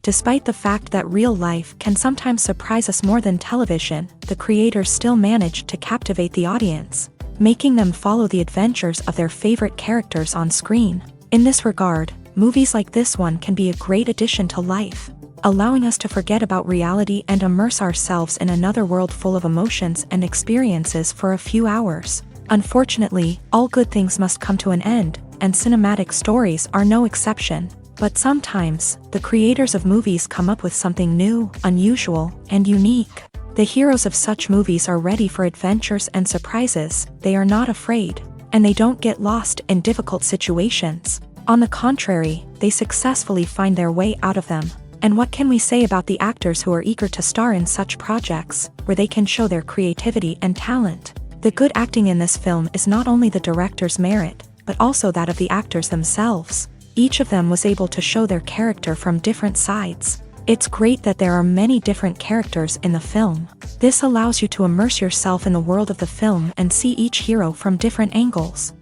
Despite the fact that real life can sometimes surprise us more than television, the creators still manage to captivate the audience, making them follow the adventures of their favorite characters on screen. In this regard, movies like this one can be a great addition to life, allowing us to forget about reality and immerse ourselves in another world full of emotions and experiences for a few hours. Unfortunately, all good things must come to an end, and cinematic stories are no exception. But sometimes, the creators of movies come up with something new, unusual, and unique. The heroes of such movies are ready for adventures and surprises, they are not afraid, and they don't get lost in difficult situations. On the contrary, they successfully find their way out of them. And what can we say about the actors who are eager to star in such projects, where they can show their creativity and talent? The good acting in this film is not only the director's merit, but also that of the actors themselves. Each of them was able to show their character from different sides. It's great that there are many different characters in the film. This allows you to immerse yourself in the world of the film and see each hero from different angles.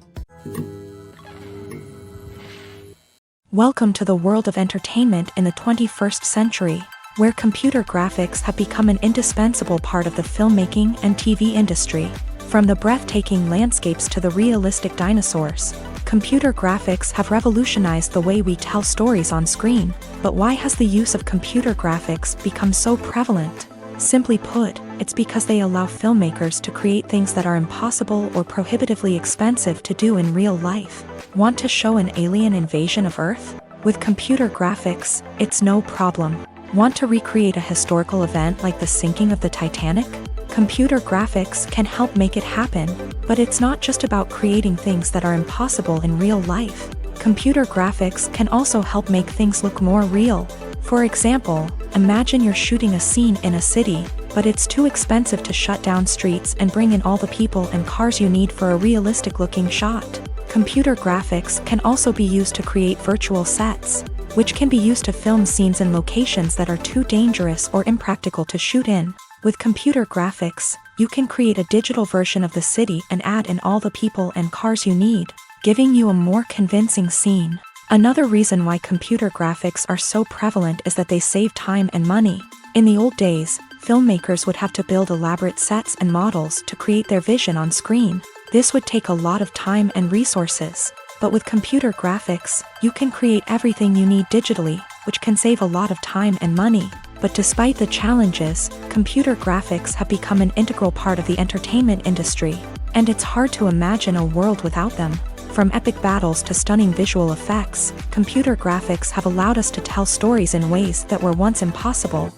Welcome to the world of entertainment in the 21st century, where computer graphics have become an indispensable part of the filmmaking and TV industry. From the breathtaking landscapes to the realistic dinosaurs, computer graphics have revolutionized the way we tell stories on screen. But why has the use of computer graphics become so prevalent? Simply put, it's because they allow filmmakers to create things that are impossible or prohibitively expensive to do in real life. Want to show an alien invasion of Earth? With computer graphics, it's no problem. Want to recreate a historical event like the sinking of the Titanic? Computer graphics can help make it happen, but it's not just about creating things that are impossible in real life. Computer graphics can also help make things look more real. For example, imagine you're shooting a scene in a city, but it's too expensive to shut down streets and bring in all the people and cars you need for a realistic-looking shot. Computer graphics can also be used to create virtual sets, which can be used to film scenes in locations that are too dangerous or impractical to shoot in. With computer graphics, you can create a digital version of the city and add in all the people and cars you need, giving you a more convincing scene. Another reason why computer graphics are so prevalent is that they save time and money. In the old days, filmmakers would have to build elaborate sets and models to create their vision on screen. This would take a lot of time and resources. But with computer graphics, you can create everything you need digitally, which can save a lot of time and money. But despite the challenges, computer graphics have become an integral part of the entertainment industry, and it's hard to imagine a world without them. From epic battles to stunning visual effects, computer graphics have allowed us to tell stories in ways that were once impossible.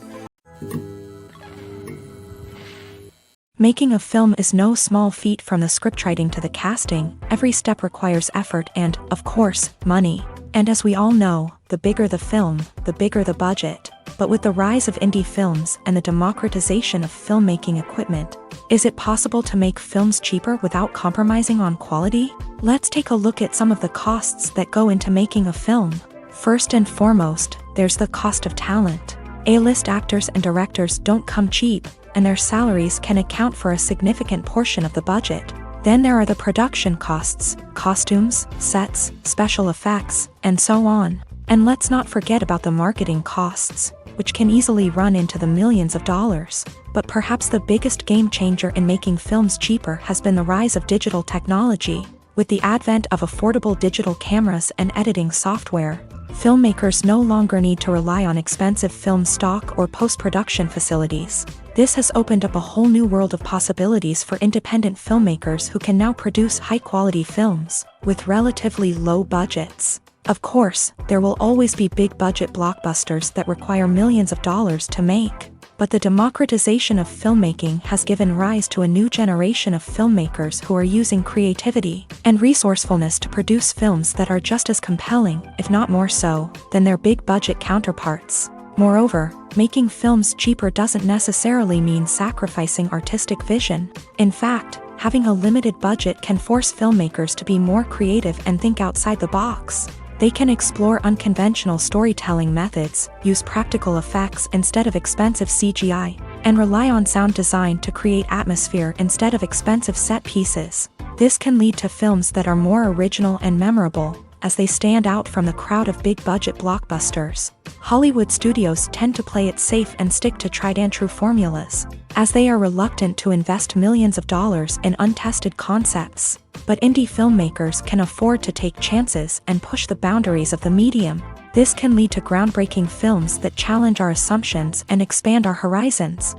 Making a film is no small feat. From the scriptwriting to the casting, every step requires effort and, of course, money. And as we all know, the bigger the film, the bigger the budget. But with the rise of indie films and the democratization of filmmaking equipment, is it possible to make films cheaper without compromising on quality? Let's take a look at some of the costs that go into making a film. First and foremost, there's the cost of talent. A-list actors and directors don't come cheap, and their salaries can account for a significant portion of the budget. Then there are the production costs, costumes, sets, special effects, and so on. And let's not forget about the marketing costs, which can easily run into the millions of dollars. But perhaps the biggest game changer in making films cheaper has been the rise of digital technology. With the advent of affordable digital cameras and editing software, filmmakers no longer need to rely on expensive film stock or post-production facilities. This has opened up a whole new world of possibilities for independent filmmakers who can now produce high-quality films with relatively low budgets. Of course, there will always be big-budget blockbusters that require millions of dollars to make. But the democratization of filmmaking has given rise to a new generation of filmmakers who are using creativity and resourcefulness to produce films that are just as compelling, if not more so, than their big-budget counterparts. Moreover, making films cheaper doesn't necessarily mean sacrificing artistic vision. In fact, having a limited budget can force filmmakers to be more creative and think outside the box. They can explore unconventional storytelling methods, use practical effects instead of expensive CGI, and rely on sound design to create atmosphere instead of expensive set pieces. This can lead to films that are more original and memorable, as they stand out from the crowd of big-budget blockbusters. Hollywood studios tend to play it safe and stick to tried-and-true formulas, as they are reluctant to invest millions of dollars in untested concepts. But indie filmmakers can afford to take chances and push the boundaries of the medium. This can lead to groundbreaking films that challenge our assumptions and expand our horizons.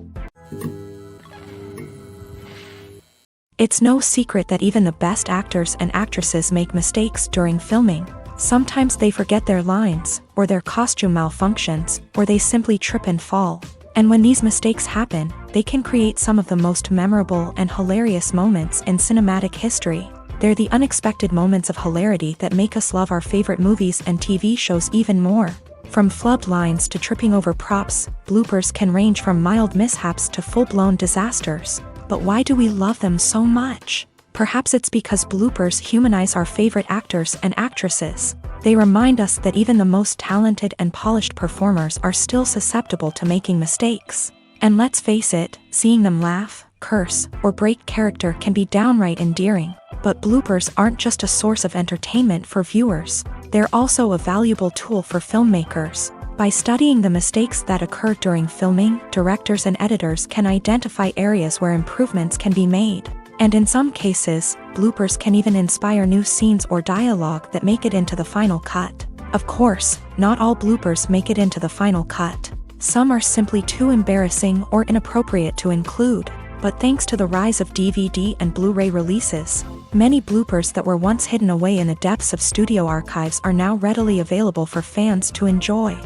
It's no secret that even the best actors and actresses make mistakes during filming. Sometimes they forget their lines, or their costume malfunctions, or they simply trip and fall. And when these mistakes happen, they can create some of the most memorable and hilarious moments in cinematic history. They're the unexpected moments of hilarity that make us love our favorite movies and TV shows even more. From flubbed lines to tripping over props, bloopers can range from mild mishaps to full-blown disasters. But why do we love them so much? Perhaps it's because bloopers humanize our favorite actors and actresses. They remind us that even the most talented and polished performers are still susceptible to making mistakes. And let's face it, seeing them laugh, curse, or break character can be downright endearing. But bloopers aren't just a source of entertainment for viewers. They're also a valuable tool for filmmakers. By studying the mistakes that occur during filming, directors and editors can identify areas where improvements can be made. And in some cases, bloopers can even inspire new scenes or dialogue that make it into the final cut. Of course, not all bloopers make it into the final cut. Some are simply too embarrassing or inappropriate to include. But thanks to the rise of DVD and Blu-ray releases, many bloopers that were once hidden away in the depths of studio archives are now readily available for fans to enjoy.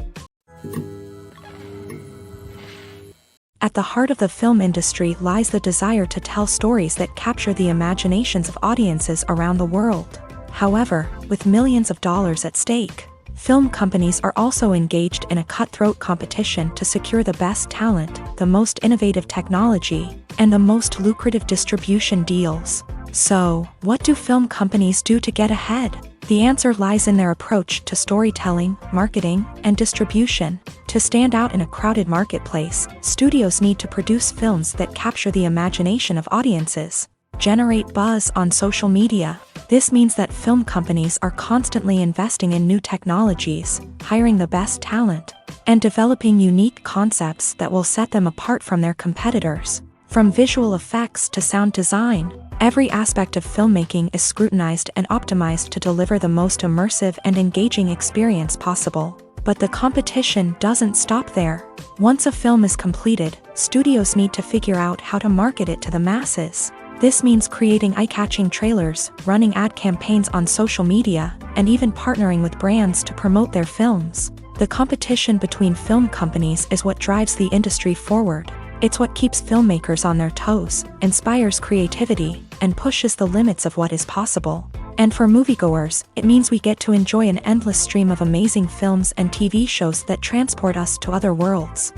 At the heart of the film industry lies the desire to tell stories that capture the imaginations of audiences around the world. However, with millions of dollars at stake, film companies are also engaged in a cutthroat competition to secure the best talent, the most innovative technology, and the most lucrative distribution deals. So, what do film companies do to get ahead? The answer lies in their approach to storytelling, marketing, and distribution. To stand out in a crowded marketplace, studios need to produce films that capture the imagination of audiences, generate buzz on social media. This means that film companies are constantly investing in new technologies, hiring the best talent, and developing unique concepts that will set them apart from their competitors. From visual effects to sound design, every aspect of filmmaking is scrutinized and optimized to deliver the most immersive and engaging experience possible. But the competition doesn't stop there. Once a film is completed, studios need to figure out how to market it to the masses. This means creating eye-catching trailers, running ad campaigns on social media, and even partnering with brands to promote their films. The competition between film companies is what drives the industry forward. It's what keeps filmmakers on their toes, inspires creativity, and pushes the limits of what is possible. And for moviegoers, it means we get to enjoy an endless stream of amazing films and TV shows that transport us to other worlds.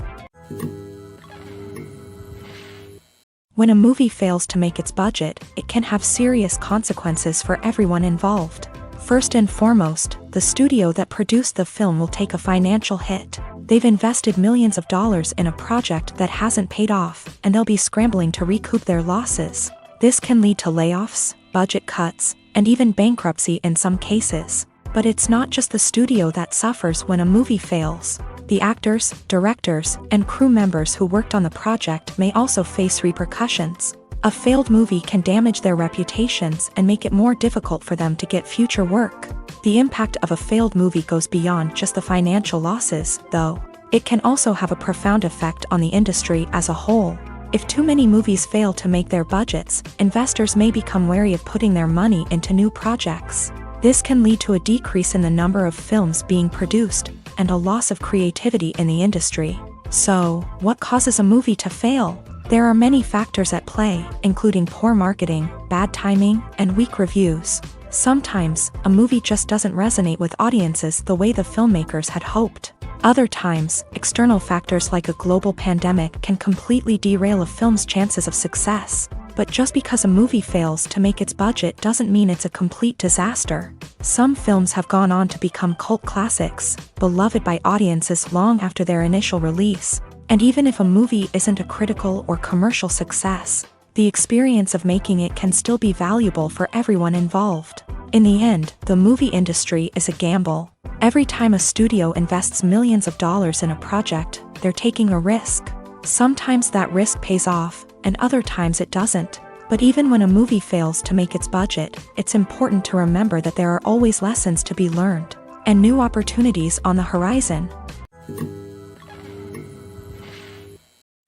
When a movie fails to make its budget, it can have serious consequences for everyone involved. First and foremost, the studio that produced the film will take a financial hit. They've invested millions of dollars in a project that hasn't paid off, and they'll be scrambling to recoup their losses. This can lead to layoffs, budget cuts, and even bankruptcy in some cases. But it's not just the studio that suffers when a movie fails. The actors, directors, and crew members who worked on the project may also face repercussions. A failed movie can damage their reputations and make it more difficult for them to get future work. The impact of a failed movie goes beyond just the financial losses, though. It can also have a profound effect on the industry as a whole. If too many movies fail to make their budgets, investors may become wary of putting their money into new projects. This can lead to a decrease in the number of films being produced, and a loss of creativity in the industry. So, what causes a movie to fail? There are many factors at play, including poor marketing, bad timing, and weak reviews. Sometimes, a movie just doesn't resonate with audiences the way the filmmakers had hoped. Other times, external factors like a global pandemic can completely derail a film's chances of success. But just because a movie fails to make its budget doesn't mean it's a complete disaster. Some films have gone on to become cult classics, beloved by audiences long after their initial release. And even if a movie isn't a critical or commercial success, the experience of making it can still be valuable for everyone involved. In the end, the movie industry is a gamble. Every time a studio invests millions of dollars in a project, they're taking a risk. Sometimes that risk pays off, and other times it doesn't. But even when a movie fails to make its budget, it's important to remember that there are always lessons to be learned, and new opportunities on the horizon.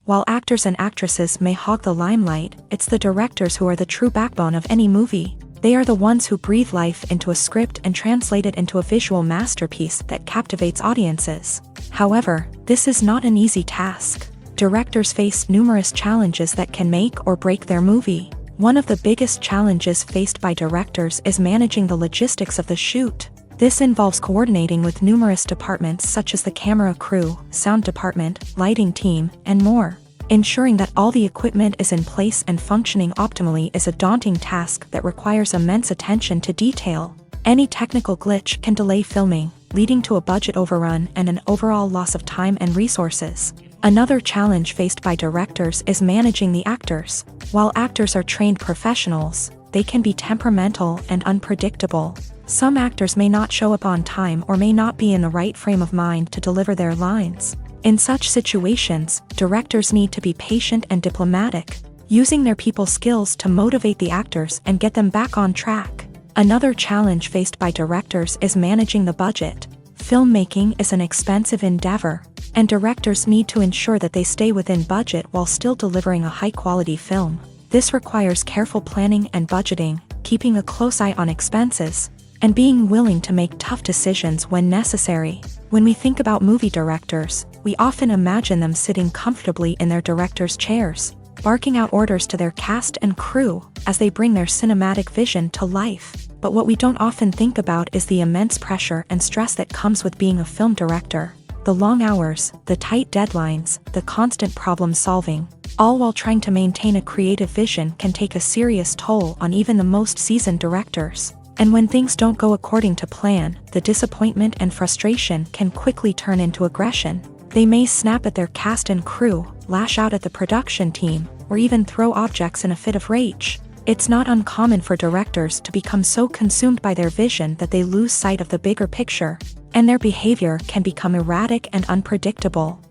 While actors and actresses may hog the limelight, it's the directors who are the true backbone of any movie. They are the ones who breathe life into a script and translate it into a visual masterpiece that captivates audiences. However, this is not an easy task. Directors face numerous challenges that can make or break their movie. One of the biggest challenges faced by directors is managing the logistics of the shoot. This involves coordinating with numerous departments such as the camera crew, sound department, lighting team, and more. Ensuring that all the equipment is in place and functioning optimally is a daunting task that requires immense attention to detail. Any technical glitch can delay filming, leading to a budget overrun and an overall loss of time and resources. Another challenge faced by directors is managing the actors. While actors are trained professionals, they can be temperamental and unpredictable. Some actors may not show up on time or may not be in the right frame of mind to deliver their lines. In such situations, directors need to be patient and diplomatic, using their people skills to motivate the actors and get them back on track. Another challenge faced by directors is managing the budget. Filmmaking is an expensive endeavor, and directors need to ensure that they stay within budget while still delivering a high-quality film. This requires careful planning and budgeting, keeping a close eye on expenses, and being willing to make tough decisions when necessary. When we think about movie directors, we often imagine them sitting comfortably in their director's chairs, barking out orders to their cast and crew as they bring their cinematic vision to life. But what we don't often think about is the immense pressure and stress that comes with being a film director. The long hours, the tight deadlines, the constant problem solving, all while trying to maintain a creative vision can take a serious toll on even the most seasoned directors. And when things don't go according to plan, the disappointment and frustration can quickly turn into aggression. They may snap at their cast and crew, lash out at the production team, or even throw objects in a fit of rage. It's not uncommon for directors to become so consumed by their vision that they lose sight of the bigger picture, and their behavior can become erratic and unpredictable.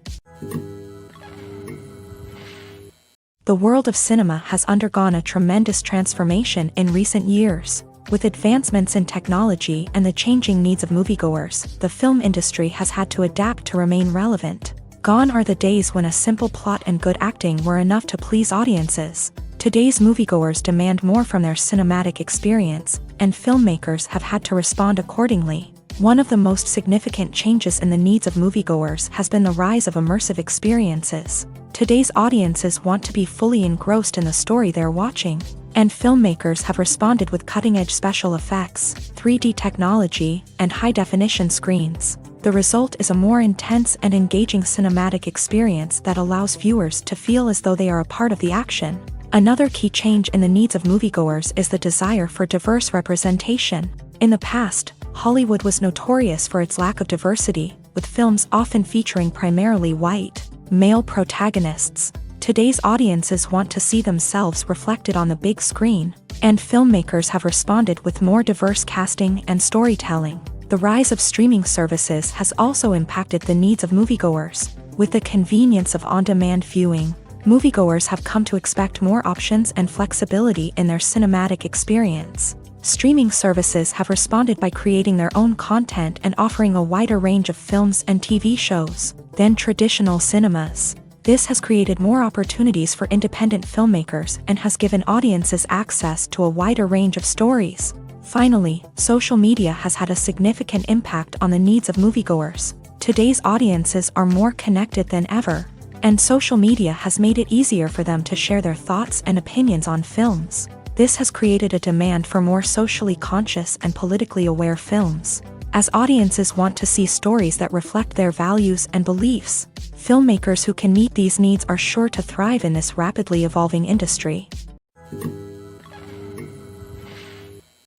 The world of cinema has undergone a tremendous transformation in recent years. With advancements in technology and the changing needs of moviegoers, the film industry has had to adapt to remain relevant. Gone are the days when a simple plot and good acting were enough to please audiences. Today's moviegoers demand more from their cinematic experience, and filmmakers have had to respond accordingly. One of the most significant changes in the needs of moviegoers has been the rise of immersive experiences. Today's audiences want to be fully engrossed in the story they're watching, and filmmakers have responded with cutting-edge special effects, 3D technology, and high-definition screens. The result is a more intense and engaging cinematic experience that allows viewers to feel as though they are a part of the action. Another key change in the needs of moviegoers is the desire for diverse representation. In the past, Hollywood was notorious for its lack of diversity, with films often featuring primarily white, male protagonists. Today's audiences want to see themselves reflected on the big screen, and filmmakers have responded with more diverse casting and storytelling. The rise of streaming services has also impacted the needs of moviegoers. With the convenience of on-demand viewing, moviegoers have come to expect more options and flexibility in their cinematic experience. Streaming services have responded by creating their own content and offering a wider range of films and TV shows than traditional cinemas. This has created more opportunities for independent filmmakers and has given audiences access to a wider range of stories. Finally, social media has had a significant impact on the needs of moviegoers. Today's audiences are more connected than ever, and social media has made it easier for them to share their thoughts and opinions on films. This has created a demand for more socially conscious and politically aware films. As audiences want to see stories that reflect their values and beliefs, filmmakers who can meet these needs are sure to thrive in this rapidly evolving industry.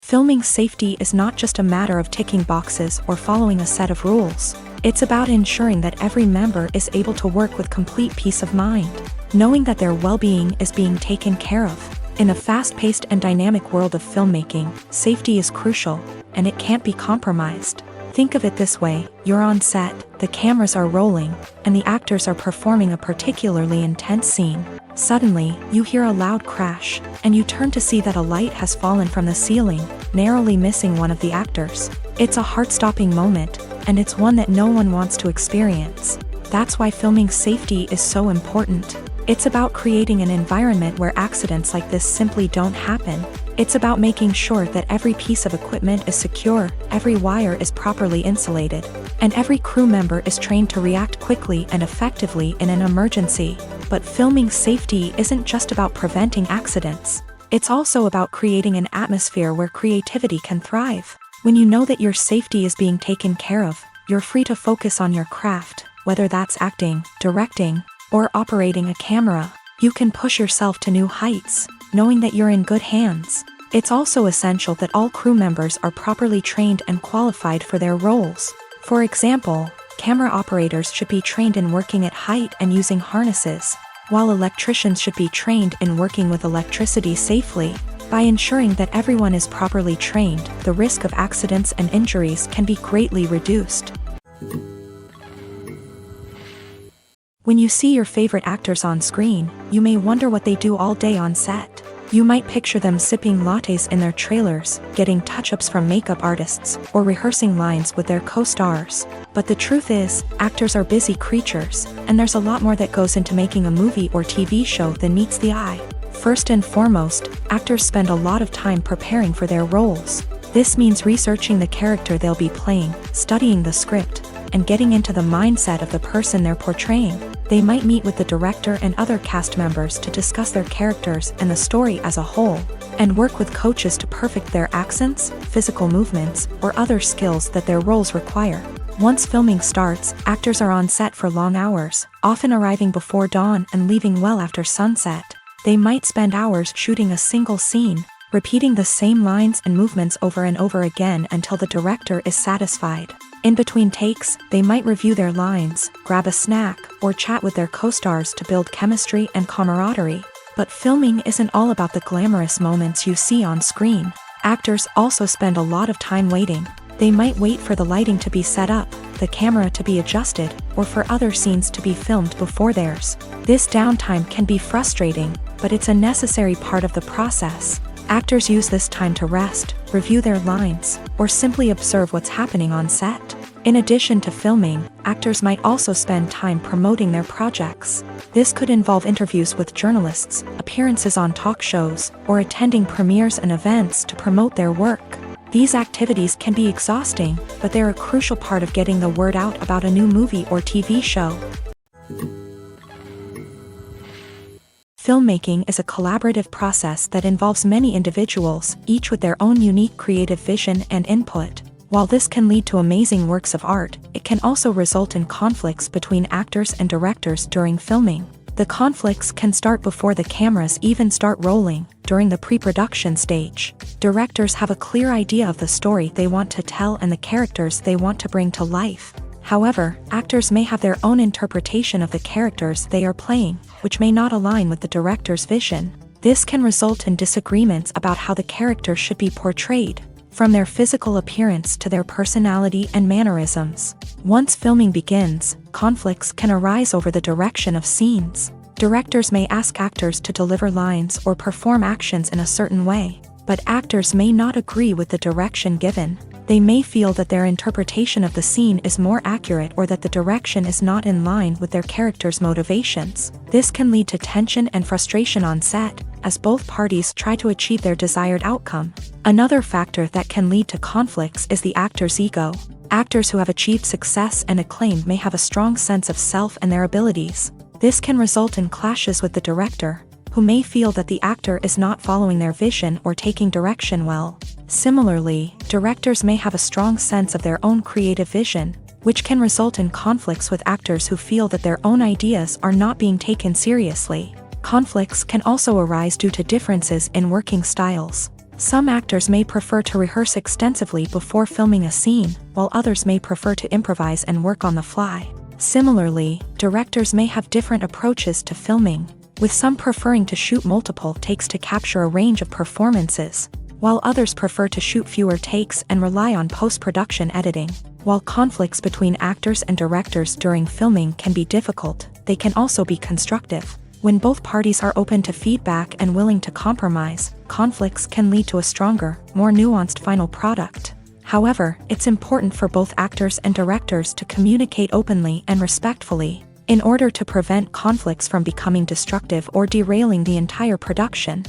Filming safety is not just a matter of ticking boxes or following a set of rules. It's about ensuring that every member is able to work with complete peace of mind, knowing that their well-being is being taken care of. In the fast-paced and dynamic world of filmmaking, safety is crucial, and it can't be compromised. Think of it this way: you're on set, the cameras are rolling, and the actors are performing a particularly intense scene. Suddenly, you hear a loud crash, and you turn to see that a light has fallen from the ceiling, narrowly missing one of the actors. It's a heart-stopping moment, and it's one that no one wants to experience. That's why filming safety is so important. It's about creating an environment where accidents like this simply don't happen. It's about making sure that every piece of equipment is secure, every wire is properly insulated, and every crew member is trained to react quickly and effectively in an emergency. But filming safety isn't just about preventing accidents. It's also about creating an atmosphere where creativity can thrive. When you know that your safety is being taken care of, you're free to focus on your craft, whether that's acting, directing, or operating a camera. You can push yourself to new heights, knowing that you're in good hands. It's also essential that all crew members are properly trained and qualified for their roles. For example, camera operators should be trained in working at height and using harnesses, while electricians should be trained in working with electricity safely. By ensuring that everyone is properly trained, the risk of accidents and injuries can be greatly reduced. When you see your favorite actors on screen, you may wonder what they do all day on set. You might picture them sipping lattes in their trailers, getting touch-ups from makeup artists, or rehearsing lines with their co-stars. But the truth is, actors are busy creatures, and there's a lot more that goes into making a movie or TV show than meets the eye. First and foremost, actors spend a lot of time preparing for their roles. This means researching the character they'll be playing, studying the script, and getting into the mindset of the person they're portraying. They might meet with the director and other cast members to discuss their characters and the story as a whole, and work with coaches to perfect their accents, physical movements, or other skills that their roles require. Once filming starts, actors are on set for long hours, often arriving before dawn and leaving well after sunset. They might spend hours shooting a single scene, repeating the same lines and movements over and over again until the director is satisfied. In between takes, they might review their lines, grab a snack, or chat with their co-stars to build chemistry and camaraderie. But filming isn't all about the glamorous moments you see on screen. Actors also spend a lot of time waiting. They might wait for the lighting to be set up, the camera to be adjusted, or for other scenes to be filmed before theirs. This downtime can be frustrating, but it's a necessary part of the process. Actors use this time to rest, review their lines, or simply observe what's happening on set. In addition to filming, actors might also spend time promoting their projects. This could involve interviews with journalists, appearances on talk shows, or attending premieres and events to promote their work. These activities can be exhausting, but they're a crucial part of getting the word out about a new movie or TV show. Filmmaking is a collaborative process that involves many individuals, each with their own unique creative vision and input. While this can lead to amazing works of art, it can also result in conflicts between actors and directors during filming. The conflicts can start before the cameras even start rolling, during the pre-production stage. Directors have a clear idea of the story they want to tell and the characters they want to bring to life. However, actors may have their own interpretation of the characters they are playing, which may not align with the director's vision. This can result in disagreements about how the character should be portrayed, from their physical appearance to their personality and mannerisms. Once filming begins, conflicts can arise over the direction of scenes. Directors may ask actors to deliver lines or perform actions in a certain way, but actors may not agree with the direction given. They may feel that their interpretation of the scene is more accurate or that the direction is not in line with their character's motivations. This can lead to tension and frustration on set, as both parties try to achieve their desired outcome. Another factor that can lead to conflicts is the actor's ego. Actors who have achieved success and acclaim may have a strong sense of self and their abilities. This can result in clashes with the director, who may feel that the actor is not following their vision or taking direction well. Similarly, directors may have a strong sense of their own creative vision, which can result in conflicts with actors who feel that their own ideas are not being taken seriously. Conflicts can also arise due to differences in working styles. Some actors may prefer to rehearse extensively before filming a scene, while others may prefer to improvise and work on the fly. Similarly, directors may have different approaches to filming. with some preferring to shoot multiple takes to capture a range of performances, while others prefer to shoot fewer takes and rely on post-production editing. While conflicts between actors and directors during filming can be difficult, they can also be constructive. When both parties are open to feedback and willing to compromise, conflicts can lead to a stronger, more nuanced final product. However, it's important for both actors and directors to communicate openly and respectfully, in order to prevent conflicts from becoming destructive or derailing the entire production.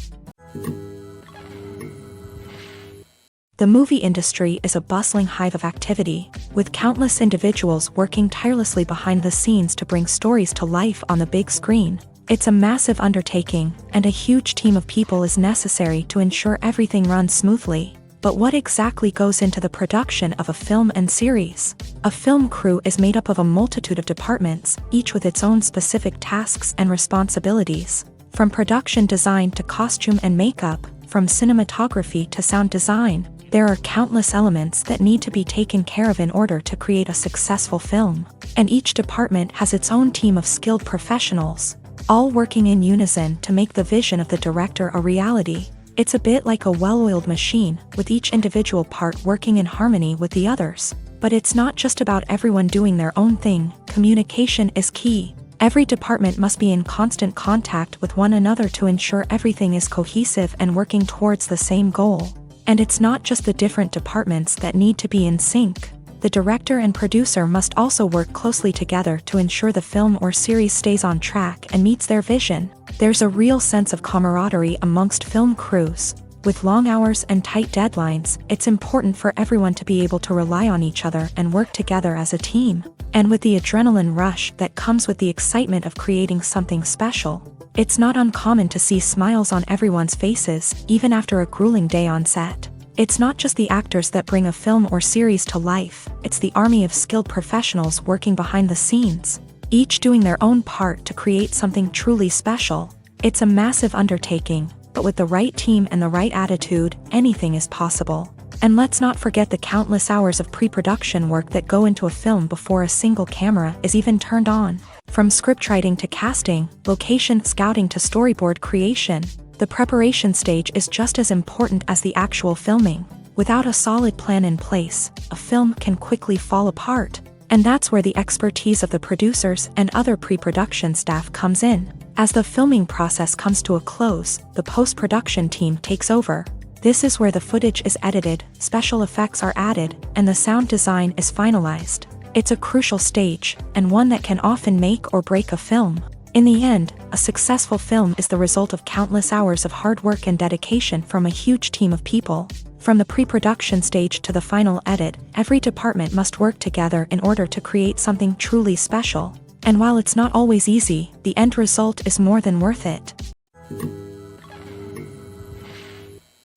The movie industry is a bustling hive of activity, with countless individuals working tirelessly behind the scenes to bring stories to life on the big screen. It's a massive undertaking, and a huge team of people is necessary to ensure everything runs smoothly. But what exactly goes into the production of a film and series? A film crew is made up of a multitude of departments, each with its own specific tasks and responsibilities. From production design to costume and makeup, from cinematography to sound design, there are countless elements that need to be taken care of in order to create a successful film. And each department has its own team of skilled professionals, all working in unison to make the vision of the director a reality. It's a bit like a well-oiled machine, with each individual part working in harmony with the others. But it's not just about everyone doing their own thing. Communication is key. Every department must be in constant contact with one another to ensure everything is cohesive and working towards the same goal. And it's not just the different departments that need to be in sync. The director and producer must also work closely together to ensure the film or series stays on track and meets their vision. There's a real sense of camaraderie amongst film crews. With long hours and tight deadlines, it's important for everyone to be able to rely on each other and work together as a team. And with the adrenaline rush that comes with the excitement of creating something special, it's not uncommon to see smiles on everyone's faces, even after a grueling day on set. It's not just the actors that bring a film or series to life, it's the army of skilled professionals working behind the scenes, each doing their own part to create something truly special. It's a massive undertaking, but with the right team and the right attitude, anything is possible. And let's not forget the countless hours of pre-production work that go into a film before a single camera is even turned on. From scriptwriting to casting, location scouting to storyboard creation, the preparation stage is just as important as the actual filming. Without a solid plan in place, a film can quickly fall apart. And that's where the expertise of the producers and other pre-production staff comes in. As the filming process comes to a close, the post-production team takes over. This is where the footage is edited, special effects are added, and the sound design is finalized. It's a crucial stage, and one that can often make or break a film. In the end, a successful film is the result of countless hours of hard work and dedication from a huge team of people. From the pre-production stage to the final edit, every department must work together in order to create something truly special. And while it's not always easy, the end result is more than worth it.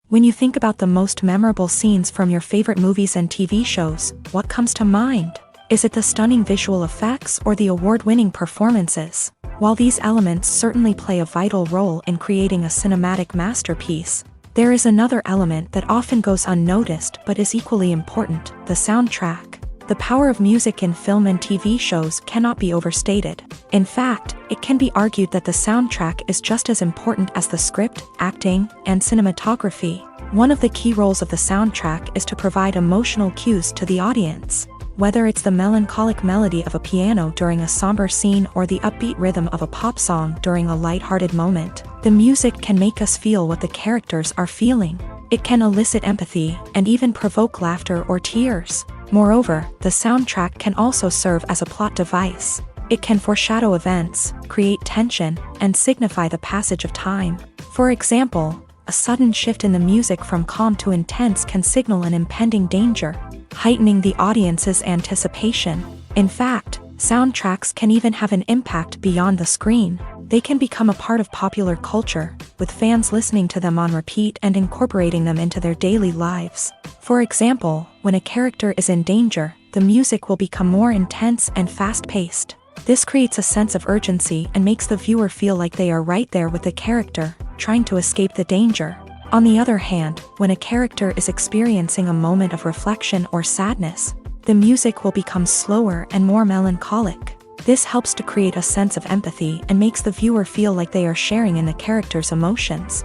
When you think about the most memorable scenes from your favorite movies and TV shows, what comes to mind? Is it the stunning visual effects or the award-winning performances? While these elements certainly play a vital role in creating a cinematic masterpiece, there is another element that often goes unnoticed but is equally important: the soundtrack. The power of music in film and TV shows cannot be overstated. In fact, it can be argued that the soundtrack is just as important as the script, acting, and cinematography. One of the key roles of the soundtrack is to provide emotional cues to the audience. Whether it's the melancholic melody of a piano during a somber scene or the upbeat rhythm of a pop song during a light-hearted moment, the music can make us feel what the characters are feeling. It can elicit empathy and even provoke laughter or tears. Moreover, the soundtrack can also serve as a plot device. It can foreshadow events, create tension, and signify the passage of time. For example, a sudden shift in the music from calm to intense can signal an impending danger, heightening the audience's anticipation. In fact, soundtracks can even have an impact beyond the screen. They can become a part of popular culture, with fans listening to them on repeat and incorporating them into their daily lives. For example, when a character is in danger, the music will become more intense and fast-paced. This creates a sense of urgency and makes the viewer feel like they are right there with the character, trying to escape the danger. On the other hand, when a character is experiencing a moment of reflection or sadness, the music will become slower and more melancholic. This helps to create a sense of empathy and makes the viewer feel like they are sharing in the character's emotions.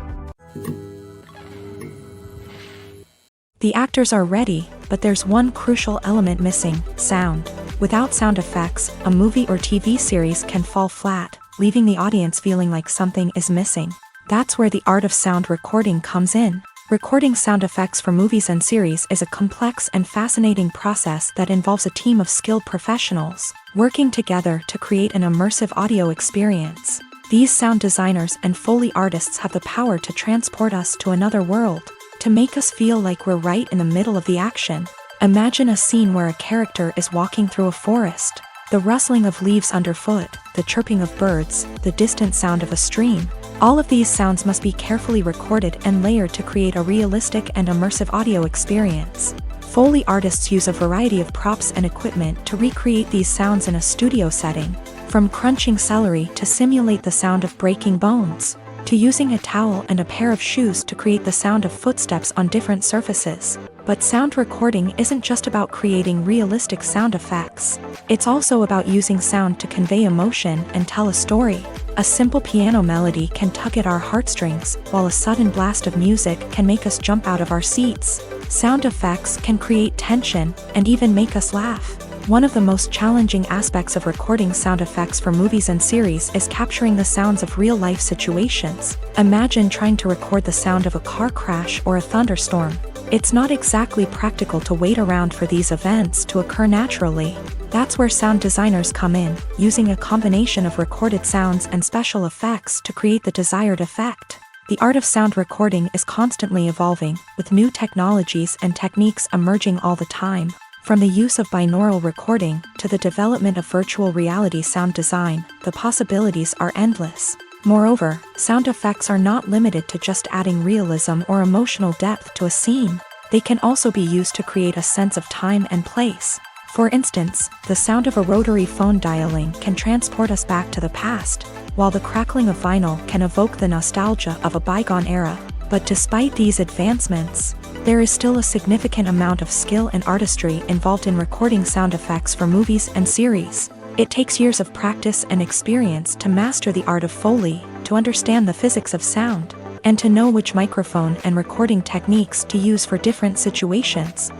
The actors are ready, but there's one crucial element missing: sound. Without sound effects, a movie or TV series can fall flat, leaving the audience feeling like something is missing. That's where the art of sound recording comes in. Recording sound effects for movies and series is a complex and fascinating process that involves a team of skilled professionals working together to create an immersive audio experience. These sound designers and Foley artists have the power to transport us to another world, to make us feel like we're right in the middle of the action. Imagine a scene where a character is walking through a forest. The rustling of leaves underfoot, the chirping of birds, the distant sound of a stream. All of these sounds must be carefully recorded and layered to create a realistic and immersive audio experience. Foley artists use a variety of props and equipment to recreate these sounds in a studio setting, from crunching celery to simulate the sound of breaking bones, to using a towel and a pair of shoes to create the sound of footsteps on different surfaces. But sound recording isn't just about creating realistic sound effects. It's also about using sound to convey emotion and tell a story. A simple piano melody can tug at our heartstrings, while a sudden blast of music can make us jump out of our seats. Sound effects can create tension and even make us laugh. One of the most challenging aspects of recording sound effects for movies and series is capturing the sounds of real-life situations. Imagine trying to record the sound of a car crash or a thunderstorm. It's not exactly practical to wait around for these events to occur naturally. That's where sound designers come in, using a combination of recorded sounds and special effects to create the desired effect. The art of sound recording is constantly evolving, with new technologies and techniques emerging all the time. From the use of binaural recording to the development of virtual reality sound design, the possibilities are endless. Moreover, sound effects are not limited to just adding realism or emotional depth to a scene. They can also be used to create a sense of time and place. For instance, the sound of a rotary phone dialing can transport us back to the past, while the crackling of vinyl can evoke the nostalgia of a bygone era. But despite these advancements, there is still a significant amount of skill and artistry involved in recording sound effects for movies and series. It takes years of practice and experience to master the art of Foley, to understand the physics of sound, and to know which microphone and recording techniques to use for different situations.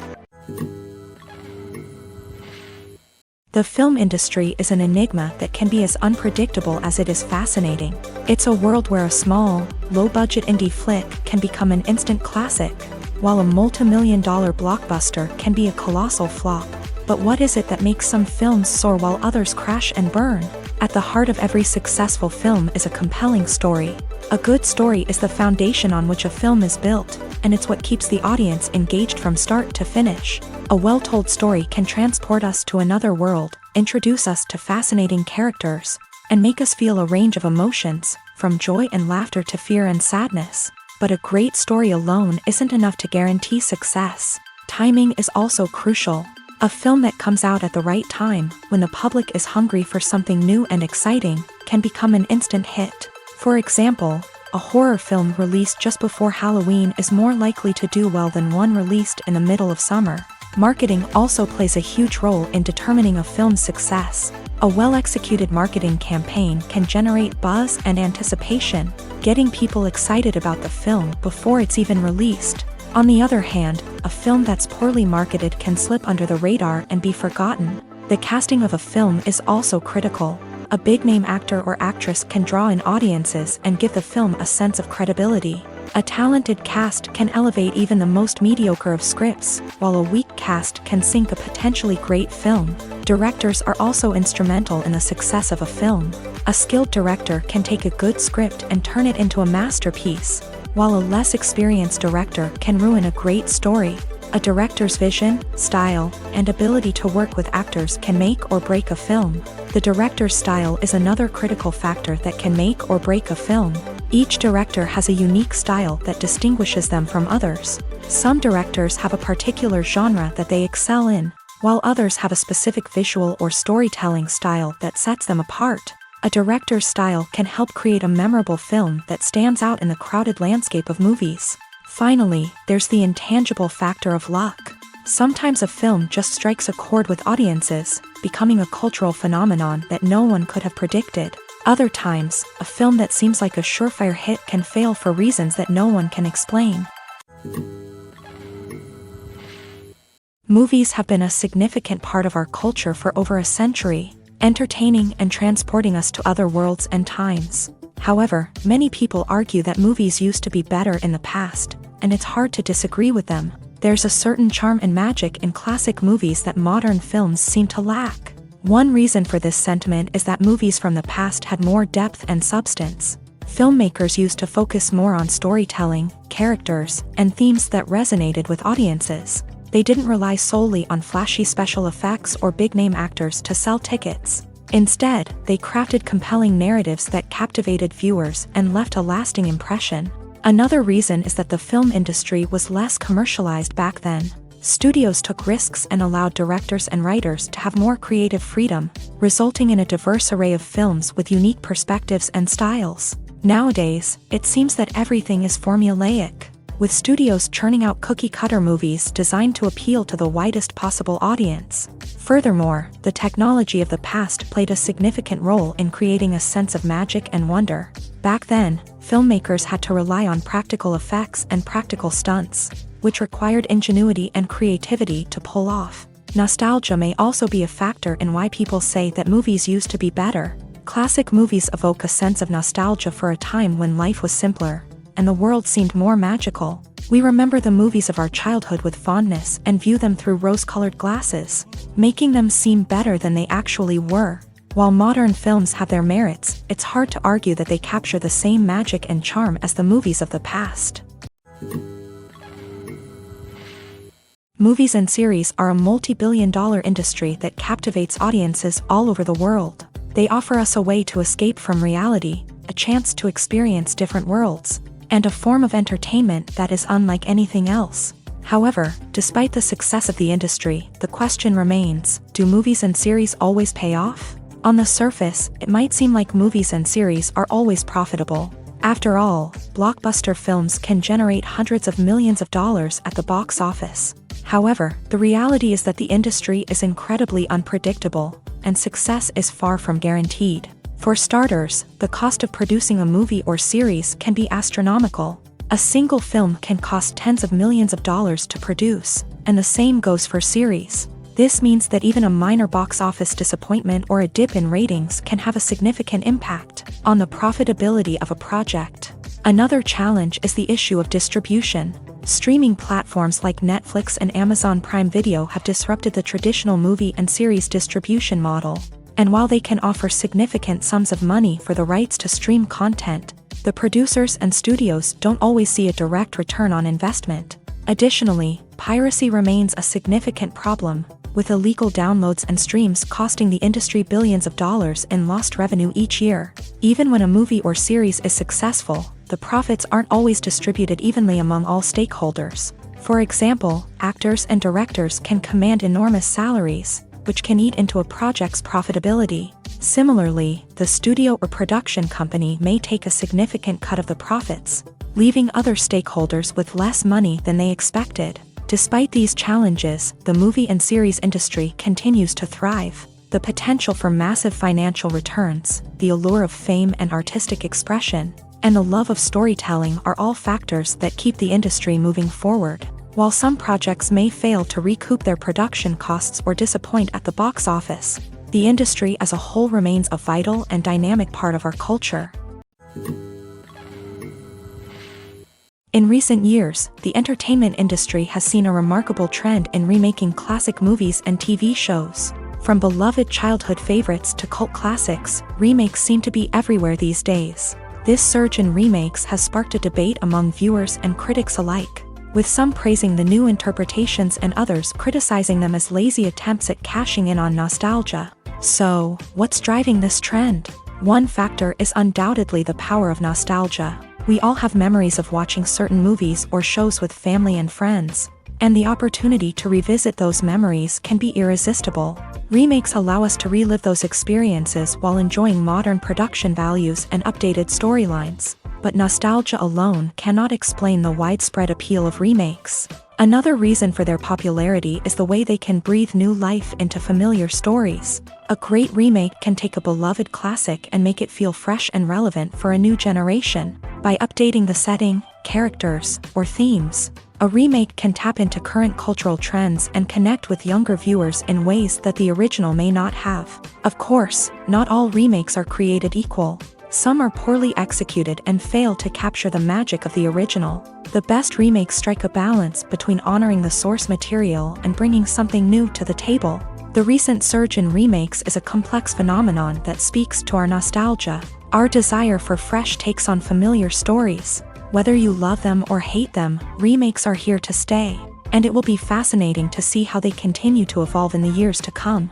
The film industry is an enigma that can be as unpredictable as it is fascinating. It's a world where a small, low-budget indie flick can become an instant classic, while a multi-million-dollar blockbuster can be a colossal flop. But what is it that makes some films soar while others crash and burn? At the heart of every successful film is a compelling story. A good story is the foundation on which a film is built, and it's what keeps the audience engaged from start to finish. A well-told story can transport us to another world, introduce us to fascinating characters, and make us feel a range of emotions, from joy and laughter to fear and sadness. But a great story alone isn't enough to guarantee success. Timing is also crucial. A film that comes out at the right time, when the public is hungry for something new and exciting, can become an instant hit. For example, a horror film released just before Halloween is more likely to do well than one released in the middle of summer. Marketing also plays a huge role in determining a film's success. A well-executed marketing campaign can generate buzz and anticipation, getting people excited about the film before it's even released. On the other hand, a film that's poorly marketed can slip under the radar and be forgotten. The casting of a film is also critical. A big-name actor or actress can draw in audiences and give the film a sense of credibility. A talented cast can elevate even the most mediocre of scripts, while a weak cast can sink a potentially great film. Directors are also instrumental in the success of a film. A skilled director can take a good script and turn it into a masterpiece, while a less experienced director can ruin a great story. A director's vision, style, and ability to work with actors can make or break a film. The director's style is another critical factor that can make or break a film. Each director has a unique style that distinguishes them from others. Some directors have a particular genre that they excel in, while others have a specific visual or storytelling style that sets them apart. A director's style can help create a memorable film that stands out in the crowded landscape of movies. Finally, there's the intangible factor of luck. Sometimes a film just strikes a chord with audiences, becoming a cultural phenomenon that no one could have predicted. Other times, a film that seems like a surefire hit can fail for reasons that no one can explain. Movies have been a significant part of our culture for over a century, entertaining and transporting us to other worlds and times. However, many people argue that movies used to be better in the past, and it's hard to disagree with them. There's a certain charm and magic in classic movies that modern films seem to lack. One reason for this sentiment is that movies from the past had more depth and substance. Filmmakers used to focus more on storytelling, characters, and themes that resonated with audiences. They didn't rely solely on flashy special effects or big-name actors to sell tickets. Instead, they crafted compelling narratives that captivated viewers and left a lasting impression. Another reason is that the film industry was less commercialized back then. Studios took risks and allowed directors and writers to have more creative freedom, resulting in a diverse array of films with unique perspectives and styles. Nowadays, it seems that everything is formulaic, with studios churning out cookie-cutter movies designed to appeal to the widest possible audience. Furthermore, the technology of the past played a significant role in creating a sense of magic and wonder. Back then, filmmakers had to rely on practical effects and practical stunts, which required ingenuity and creativity to pull off. Nostalgia may also be a factor in why people say that movies used to be better. Classic movies evoke a sense of nostalgia for a time when life was simpler, and the world seemed more magical. We remember the movies of our childhood with fondness and view them through rose-colored glasses, making them seem better than they actually were. While modern films have their merits, it's hard to argue that they capture the same magic and charm as the movies of the past. Movies and series are a multi-billion-dollar industry that captivates audiences all over the world. They offer us a way to escape from reality, a chance to experience different worlds, and a form of entertainment that is unlike anything else. However, despite the success of the industry, the question remains, do movies and series always pay off? On the surface, it might seem like movies and series are always profitable. After all, blockbuster films can generate hundreds of millions of dollars at the box office. However, the reality is that the industry is incredibly unpredictable, and success is far from guaranteed. For starters, the cost of producing a movie or series can be astronomical. A single film can cost tens of millions of dollars to produce, and the same goes for series. This means that even a minor box office disappointment or a dip in ratings can have a significant impact on the profitability of a project. Another challenge is the issue of distribution. Streaming platforms like Netflix and Amazon Prime Video have disrupted the traditional movie and series distribution model. And while they can offer significant sums of money for the rights to stream content, the producers and studios don't always see a direct return on investment. Additionally, piracy remains a significant problem, with illegal downloads and streams costing the industry billions of dollars in lost revenue each year. Even when a movie or series is successful, the profits aren't always distributed evenly among all stakeholders. For example, actors and directors can command enormous salaries, which can eat into a project's profitability. Similarly, the studio or production company may take a significant cut of the profits, leaving other stakeholders with less money than they expected. Despite these challenges, the movie and series industry continues to thrive. The potential for massive financial returns, the allure of fame and artistic expression, and the love of storytelling are all factors that keep the industry moving forward. While some projects may fail to recoup their production costs or disappoint at the box office, the industry as a whole remains a vital and dynamic part of our culture. In recent years, the entertainment industry has seen a remarkable trend in remaking classic movies and TV shows. From beloved childhood favorites to cult classics, remakes seem to be everywhere these days. This surge in remakes has sparked a debate among viewers and critics alike, with some praising the new interpretations and others criticizing them as lazy attempts at cashing in on nostalgia. So, what's driving this trend? One factor is undoubtedly the power of nostalgia. We all have memories of watching certain movies or shows with family and friends, and the opportunity to revisit those memories can be irresistible. Remakes allow us to relive those experiences while enjoying modern production values and updated storylines. But nostalgia alone cannot explain the widespread appeal of remakes. Another reason for their popularity is the way they can breathe new life into familiar stories. A great remake can take a beloved classic and make it feel fresh and relevant for a new generation. By updating the setting, characters, or themes, a remake can tap into current cultural trends and connect with younger viewers in ways that the original may not have. Of course, not all remakes are created equal. Some are poorly executed and fail to capture the magic of the original. The best remakes strike a balance between honoring the source material and bringing something new to the table. The recent surge in remakes is a complex phenomenon that speaks to our nostalgia, our desire for fresh takes on familiar stories. Whether you love them or hate them, remakes are here to stay, and it will be fascinating to see how they continue to evolve in the years to come.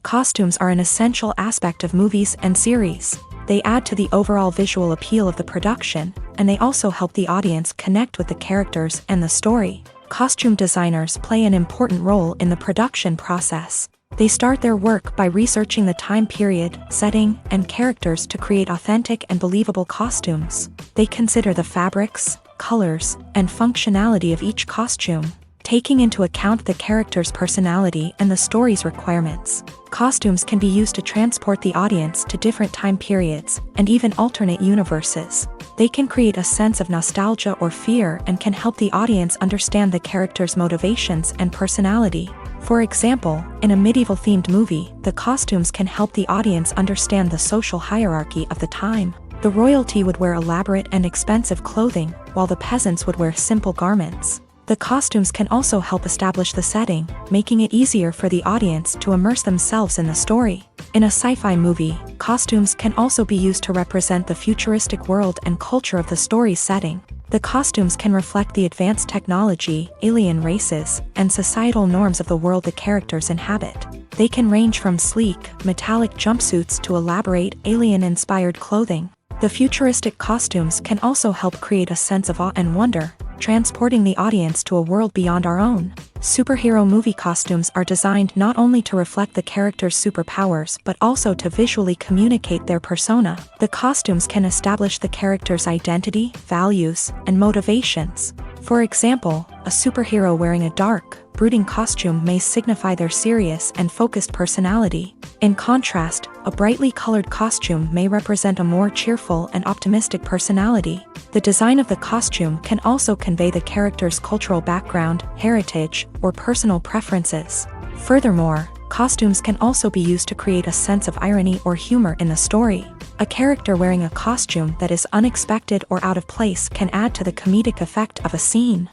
Costumes are an essential aspect of movies and series. They add to the overall visual appeal of the production, and they also help the audience connect with the characters and the story. Costume designers play an important role in the production process. They start their work by researching the time period, setting, and characters to create authentic and believable costumes. They consider the fabrics, colors, and functionality of each costume, taking into account the character's personality and the story's requirements. Costumes can be used to transport the audience to different time periods and even alternate universes. They can create a sense of nostalgia or fear and can help the audience understand the character's motivations and personality. For example, in a medieval-themed movie, the costumes can help the audience understand the social hierarchy of the time. The royalty would wear elaborate and expensive clothing, while the peasants would wear simple garments. The costumes can also help establish the setting, making it easier for the audience to immerse themselves in the story. In a sci-fi movie, costumes can also be used to represent the futuristic world and culture of the story's setting. The costumes can reflect the advanced technology, alien races, and societal norms of the world the characters inhabit. They can range from sleek, metallic jumpsuits to elaborate, alien-inspired clothing. The futuristic costumes can also help create a sense of awe and wonder, transporting the audience to a world beyond our own. Superhero movie costumes are designed not only to reflect the character's superpowers but also to visually communicate their persona. The costumes can establish the character's identity, values, and motivations. For example, a superhero wearing a dark, brooding costume may signify their serious and focused personality. In contrast, a brightly colored costume may represent a more cheerful and optimistic personality. The design of the costume can also convey the character's cultural background, heritage, or personal preferences. Furthermore, costumes can also be used to create a sense of irony or humor in the story. A character wearing a costume that is unexpected or out of place can add to the comedic effect of a scene.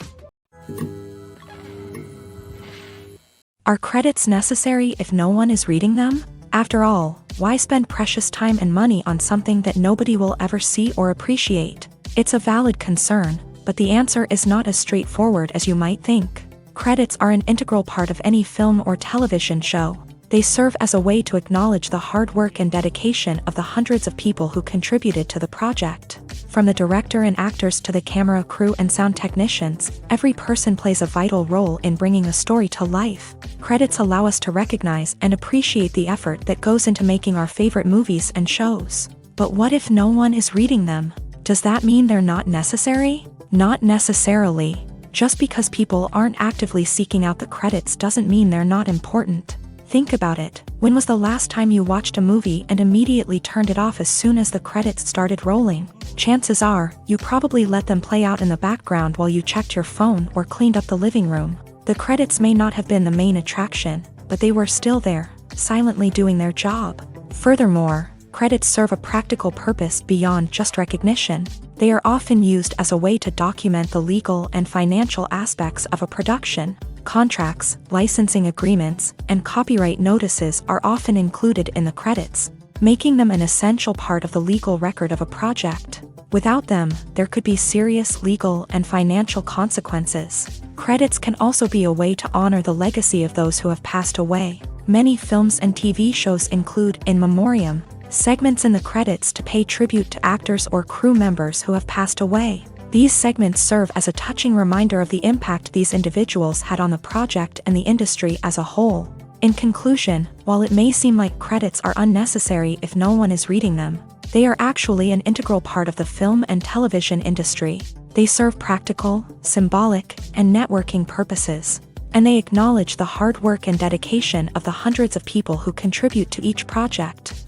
Are credits necessary if no one is reading them? After all, why spend precious time and money on something that nobody will ever see or appreciate? It's a valid concern, but the answer is not as straightforward as you might think. Credits are an integral part of any film or television show. They serve as a way to acknowledge the hard work and dedication of the hundreds of people who contributed to the project. From the director and actors to the camera crew and sound technicians, every person plays a vital role in bringing a story to life. Credits allow us to recognize and appreciate the effort that goes into making our favorite movies and shows. But what if no one is reading them? Does that mean they're not necessary? Not necessarily. Just because people aren't actively seeking out the credits doesn't mean they're not important. Think about it. When was the last time you watched a movie and immediately turned it off as soon as the credits started rolling? Chances are, you probably let them play out in the background while you checked your phone or cleaned up the living room. The credits may not have been the main attraction, but they were still there, silently doing their job. Furthermore, credits serve a practical purpose beyond just recognition. They are often used as a way to document the legal and financial aspects of a production. Contracts, licensing agreements, and copyright notices are often included in the credits, making them an essential part of the legal record of a project. Without them, there could be serious legal and financial consequences. Credits can also be a way to honor the legacy of those who have passed away. Many films and TV shows include in memoriam segments in the credits to pay tribute to actors or crew members who have passed away. These segments serve as a touching reminder of the impact these individuals had on the project and the industry as a whole. In conclusion, while it may seem like credits are unnecessary if no one is reading them, They are actually an integral part of the film and television industry. They serve practical, symbolic, and networking purposes, and they acknowledge the hard work and dedication of the hundreds of people who contribute to each project.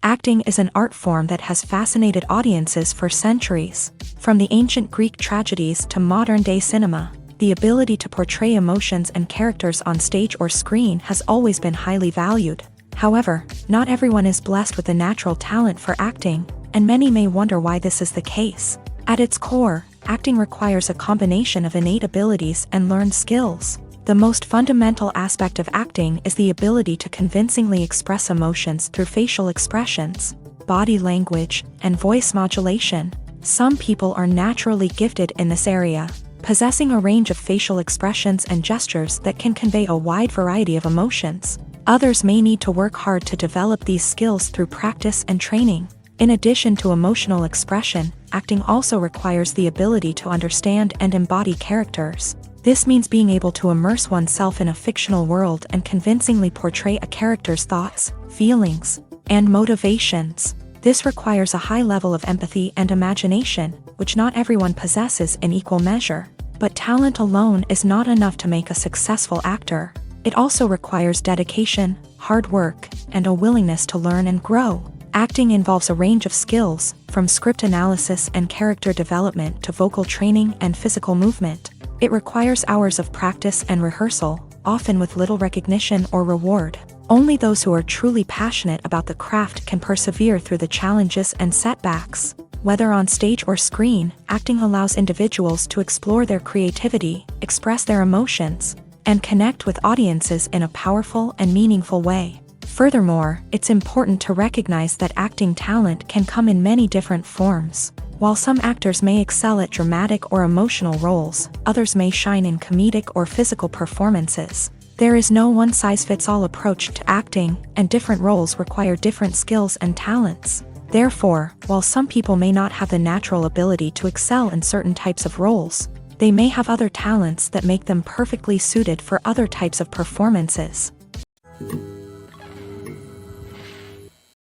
Acting is an art form that has fascinated audiences for centuries. From the ancient Greek tragedies to modern-day cinema, the ability to portray emotions and characters on stage or screen has always been highly valued. However, not everyone is blessed with the natural talent for acting, and many may wonder why this is the case. At its core, acting requires a combination of innate abilities and learned skills. The most fundamental aspect of acting is the ability to convincingly express emotions through facial expressions, body language, and voice modulation. Some people are naturally gifted in this area, possessing a range of facial expressions and gestures that can convey a wide variety of emotions. Others may need to work hard to develop these skills through practice and training. In addition to emotional expression, acting also requires the ability to understand and embody characters. This means being able to immerse oneself in a fictional world and convincingly portray a character's thoughts, feelings, and motivations. This requires a high level of empathy and imagination, which not everyone possesses in equal measure. But talent alone is not enough to make a successful actor. It also requires dedication, hard work, and a willingness to learn and grow. Acting involves a range of skills, from script analysis and character development to vocal training and physical movement. It requires hours of practice and rehearsal, often with little recognition or reward. Only those who are truly passionate about the craft can persevere through the challenges and setbacks. Whether on stage or screen, acting allows individuals to explore their creativity, express their emotions, and connect with audiences in a powerful and meaningful way. Furthermore, it's important to recognize that acting talent can come in many different forms. While some actors may excel at dramatic or emotional roles, others may shine in comedic or physical performances. There is no one-size-fits-all approach to acting, and different roles require different skills and talents. Therefore, while some people may not have the natural ability to excel in certain types of roles, they may have other talents that make them perfectly suited for other types of performances.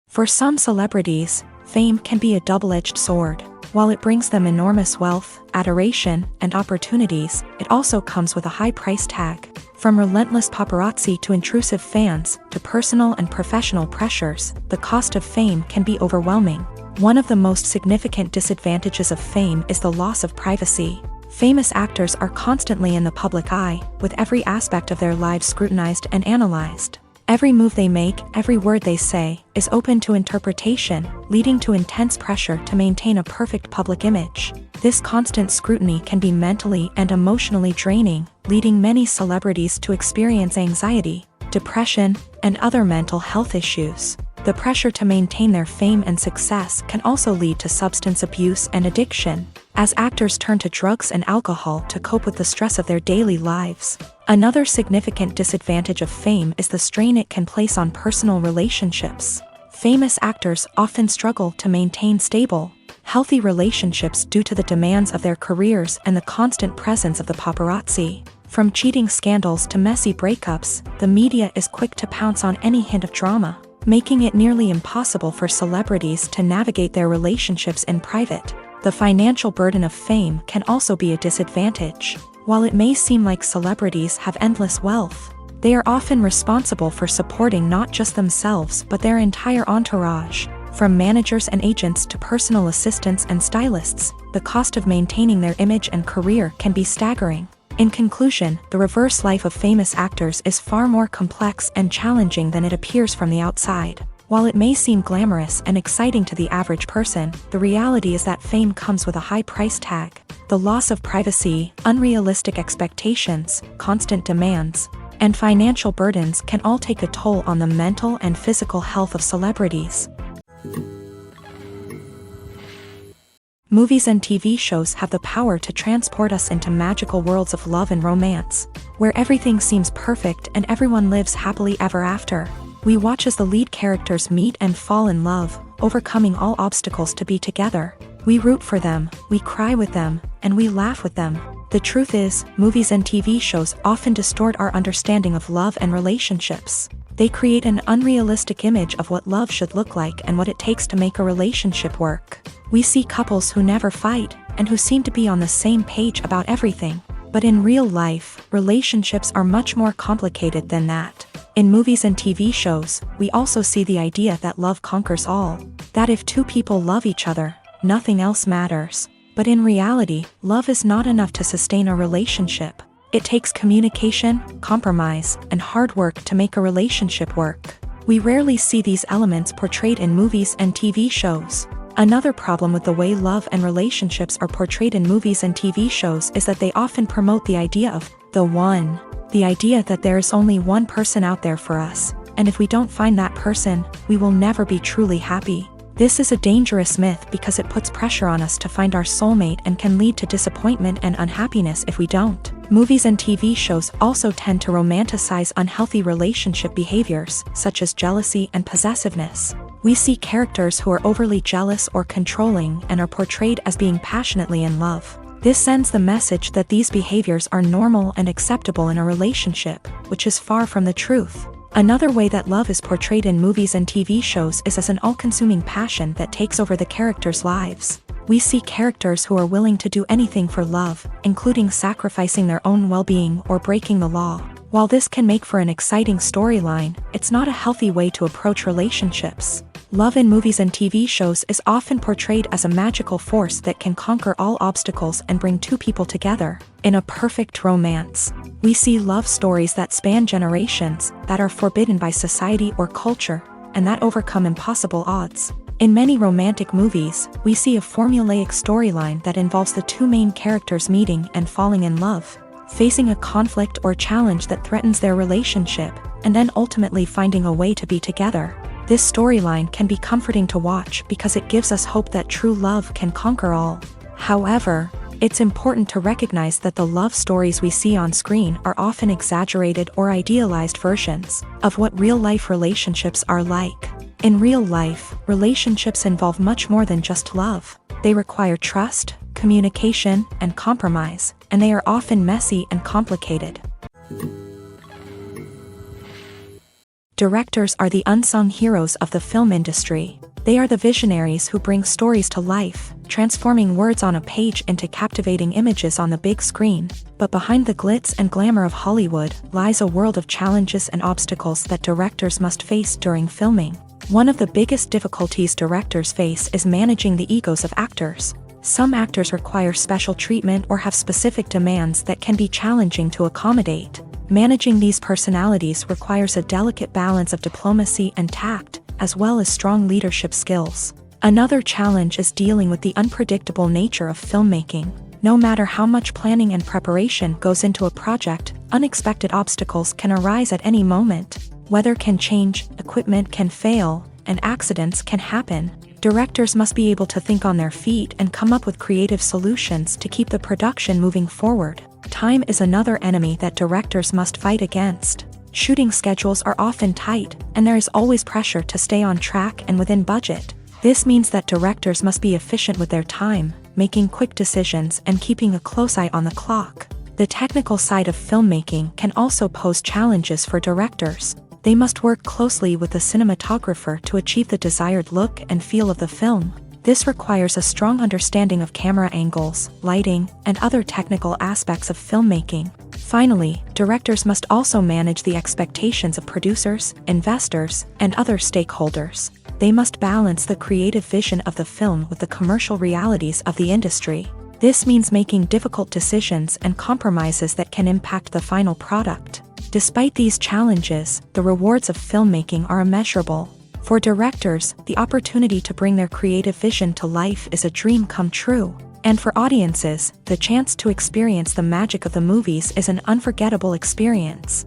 For some celebrities, fame can be a double-edged sword. While it brings them enormous wealth, adoration, and opportunities, it also comes with a high price tag. From relentless paparazzi to intrusive fans, to personal and professional pressures, the cost of fame can be overwhelming. One of the most significant disadvantages of fame is the loss of privacy. Famous actors are constantly in the public eye, with every aspect of their lives scrutinized and analyzed. Every move they make, every word they say, is open to interpretation, leading to intense pressure to maintain a perfect public image. This constant scrutiny can be mentally and emotionally draining, leading many celebrities to experience anxiety, depression, and other mental health issues. The pressure to maintain their fame and success can also lead to substance abuse and addiction, as actors turn to drugs and alcohol to cope with the stress of their daily lives. Another significant disadvantage of fame is the strain it can place on personal relationships. Famous actors often struggle to maintain stable, healthy relationships due to the demands of their careers and the constant presence of the paparazzi. From cheating scandals to messy breakups, the media is quick to pounce on any hint of drama, making it nearly impossible for celebrities to navigate their relationships in private. The financial burden of fame can also be a disadvantage. While it may seem like celebrities have endless wealth, they are often responsible for supporting not just themselves but their entire entourage. From managers and agents to personal assistants and stylists, the cost of maintaining their image and career can be staggering. In conclusion, the reverse life of famous actors is far more complex and challenging than it appears from the outside. While it may seem glamorous and exciting to the average person, the reality is that fame comes with a high price tag. The loss of privacy, unrealistic expectations, constant demands, and financial burdens can all take a toll on the mental and physical health of celebrities. Movies and TV shows have the power to transport us into magical worlds of love and romance, where everything seems perfect and everyone lives happily ever after. We watch as the lead characters meet and fall in love, overcoming all obstacles to be together. We root for them, we cry with them, and we laugh with them. The truth is, movies and TV shows often distort our understanding of love and relationships. They create an unrealistic image of what love should look like and what it takes to make a relationship work. We see couples who never fight, and who seem to be on the same page about everything. But in real life, relationships are much more complicated than that. In movies and TV shows, we also see the idea that love conquers all. That if two people love each other, nothing else matters. But in reality, love is not enough to sustain a relationship. It takes communication, compromise, and hard work to make a relationship work. We rarely see these elements portrayed in movies and TV shows. Another problem with the way love and relationships are portrayed in movies and TV shows is that they often promote the idea of the one. The idea that there is only one person out there for us, and if we don't find that person, we will never be truly happy. This is a dangerous myth because it puts pressure on us to find our soulmate and can lead to disappointment and unhappiness if we don't. Movies and TV shows also tend to romanticize unhealthy relationship behaviors, such as jealousy and possessiveness. We see characters who are overly jealous or controlling and are portrayed as being passionately in love. This sends the message that these behaviors are normal and acceptable in a relationship, which is far from the truth. Another way that love is portrayed in movies and TV shows is as an all-consuming passion that takes over the characters' lives. We see characters who are willing to do anything for love, including sacrificing their own well-being or breaking the law. While this can make for an exciting storyline, it's not a healthy way to approach relationships. Love in movies and TV shows is often portrayed as a magical force that can conquer all obstacles and bring two people together. In a perfect romance, we see love stories that span generations, that are forbidden by society or culture, and that overcome impossible odds. In many romantic movies, we see a formulaic storyline that involves the two main characters meeting and falling in love, facing a conflict or challenge that threatens their relationship, and then ultimately finding a way to be together. This storyline can be comforting to watch because it gives us hope that true love can conquer all. However, it's important to recognize that the love stories we see on screen are often exaggerated or idealized versions of what real-life relationships are like. In real life, relationships involve much more than just love. They require trust, communication, and compromise, and they are often messy and complicated. Directors are the unsung heroes of the film industry. They are the visionaries who bring stories to life, transforming words on a page into captivating images on the big screen. But behind the glitz and glamour of Hollywood lies a world of challenges and obstacles that directors must face during filming. One of the biggest difficulties directors face is managing the egos of actors. Some actors require special treatment or have specific demands that can be challenging to accommodate. Managing these personalities requires a delicate balance of diplomacy and tact, as well as strong leadership skills. Another challenge is dealing with the unpredictable nature of filmmaking. No matter how much planning and preparation goes into a project, unexpected obstacles can arise at any moment. Weather can change, equipment can fail, and accidents can happen. Directors must be able to think on their feet and come up with creative solutions to keep the production moving forward. Time is another enemy that directors must fight against. Shooting schedules are often tight, and there is always pressure to stay on track and within budget. This means that directors must be efficient with their time, making quick decisions and keeping a close eye on the clock. The technical side of filmmaking can also pose challenges for directors. They must work closely with the cinematographer to achieve the desired look and feel of the film. This requires a strong understanding of camera angles, lighting, and other technical aspects of filmmaking. Finally, directors must also manage the expectations of producers, investors, and other stakeholders. They must balance the creative vision of the film with the commercial realities of the industry. This means making difficult decisions and compromises that can impact the final product. Despite these challenges, the rewards of filmmaking are immeasurable. For directors, the opportunity to bring their creative vision to life is a dream come true. And for audiences, the chance to experience the magic of the movies is an unforgettable experience.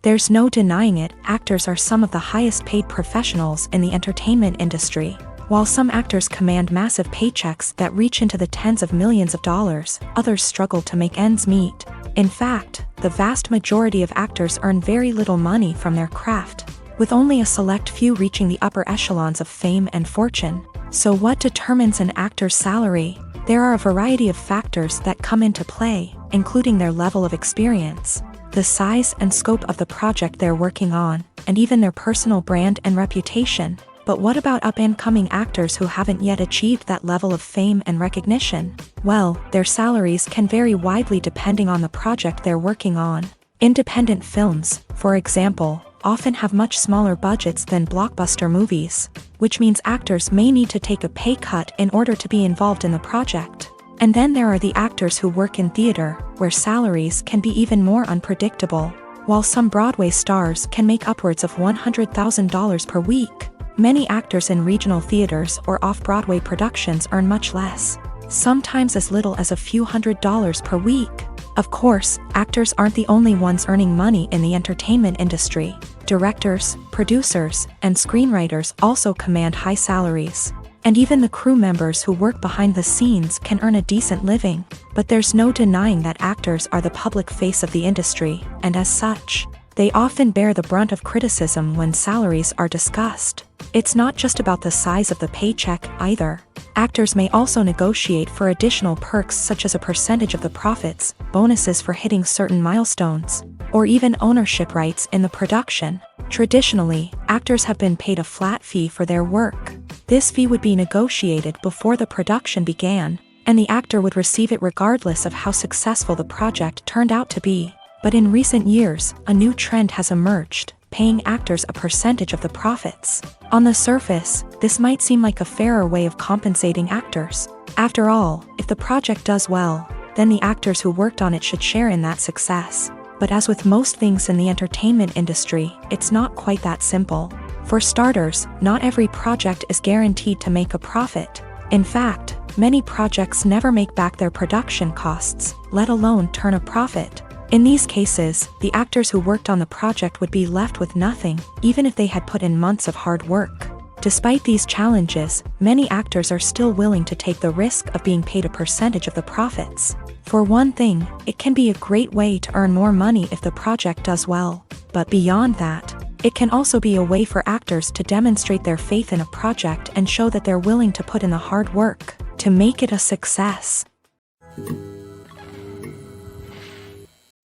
There's no denying it, actors are some of the highest paid professionals in the entertainment industry. While some actors command massive paychecks that reach into the tens of millions of dollars, others struggle to make ends meet. In fact, the vast majority of actors earn very little money from their craft, with only a select few reaching the upper echelons of fame and fortune. So what determines an actor's salary? There are a variety of factors that come into play, including their level of experience. the size and scope of the project they're working on, and even their personal brand and reputation. But what about up-and-coming actors who haven't yet achieved that level of fame and recognition? Well, their salaries can vary widely depending on the project they're working on. Independent films, for example, often have much smaller budgets than blockbuster movies, which means actors may need to take a pay cut in order to be involved in the project. And then there are the actors who work in theater, where salaries can be even more unpredictable. While some Broadway stars can make upwards of $100,000 per week, many actors in regional theaters or off-Broadway productions earn much less, sometimes as little as a few $100s per week. Of course, actors aren't the only ones earning money in the entertainment industry. Directors, producers, and screenwriters also command high salaries. And even the crew members who work behind the scenes can earn a decent living. But there's no denying that actors are the public face of the industry, and as such, they often bear the brunt of criticism when salaries are discussed. It's not just about the size of the paycheck, either. Actors may also negotiate for additional perks such as a percentage of the profits, bonuses for hitting certain milestones, or even ownership rights in the production. Traditionally, actors have been paid a flat fee for their work. This fee would be negotiated before the production began, and the actor would receive it regardless of how successful the project turned out to be. But in recent years, a new trend has emerged, paying actors a percentage of the profits. On the surface, this might seem like a fairer way of compensating actors. After all, if the project does well, then the actors who worked on it should share in that success. But as with most things in the entertainment industry, it's not quite that simple. For starters, not every project is guaranteed to make a profit. In fact, many projects never make back their production costs, let alone turn a profit. In these cases, the actors who worked on the project would be left with nothing, even if they had put in months of hard work. Despite these challenges, many actors are still willing to take the risk of being paid a percentage of the profits. For one thing, it can be a great way to earn more money if the project does well. But beyond that, it can also be a way for actors to demonstrate their faith in a project and show that they're willing to put in the hard work to make it a success.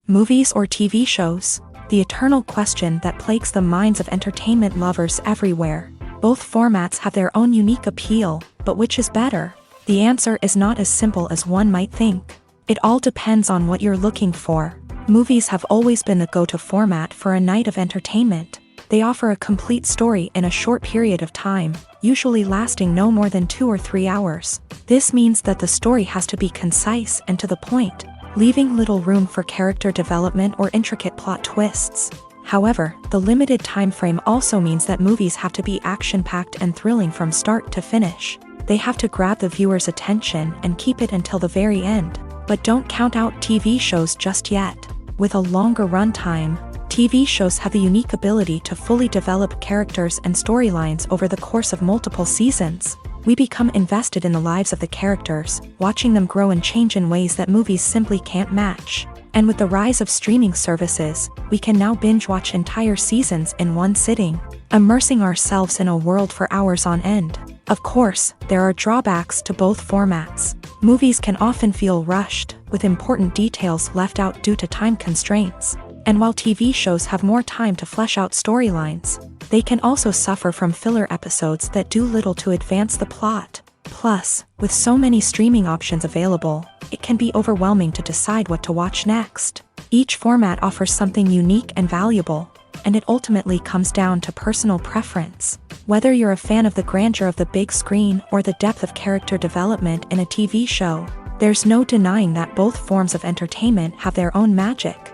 Movies or TV shows? The eternal question that plagues the minds of entertainment lovers everywhere. Both formats have their own unique appeal, but which is better? The answer is not as simple as one might think. It all depends on what you're looking for. Movies have always been the go-to format for a night of entertainment. They offer a complete story in a short period of time, usually lasting no more than 2 or 3 hours. This means that the story has to be concise and to the point, leaving little room for character development or intricate plot twists. However, the limited time frame also means that movies have to be action-packed and thrilling from start to finish. They have to grab the viewer's attention and keep it until the very end. But don't count out TV shows just yet. With a longer runtime, TV shows have the unique ability to fully develop characters and storylines over the course of multiple seasons. We become invested in the lives of the characters, watching them grow and change in ways that movies simply can't match. And with the rise of streaming services, we can now binge-watch entire seasons in one sitting, immersing ourselves in a world for hours on end. Of course, there are drawbacks to both formats. Movies can often feel rushed, with important details left out due to time constraints. And while TV shows have more time to flesh out storylines, they can also suffer from filler episodes that do little to advance the plot. Plus, with so many streaming options available, it can be overwhelming to decide what to watch next. Each format offers something unique and valuable, and it ultimately comes down to personal preference. Whether you're a fan of the grandeur of the big screen or the depth of character development in a TV show, there's no denying that both forms of entertainment have their own magic.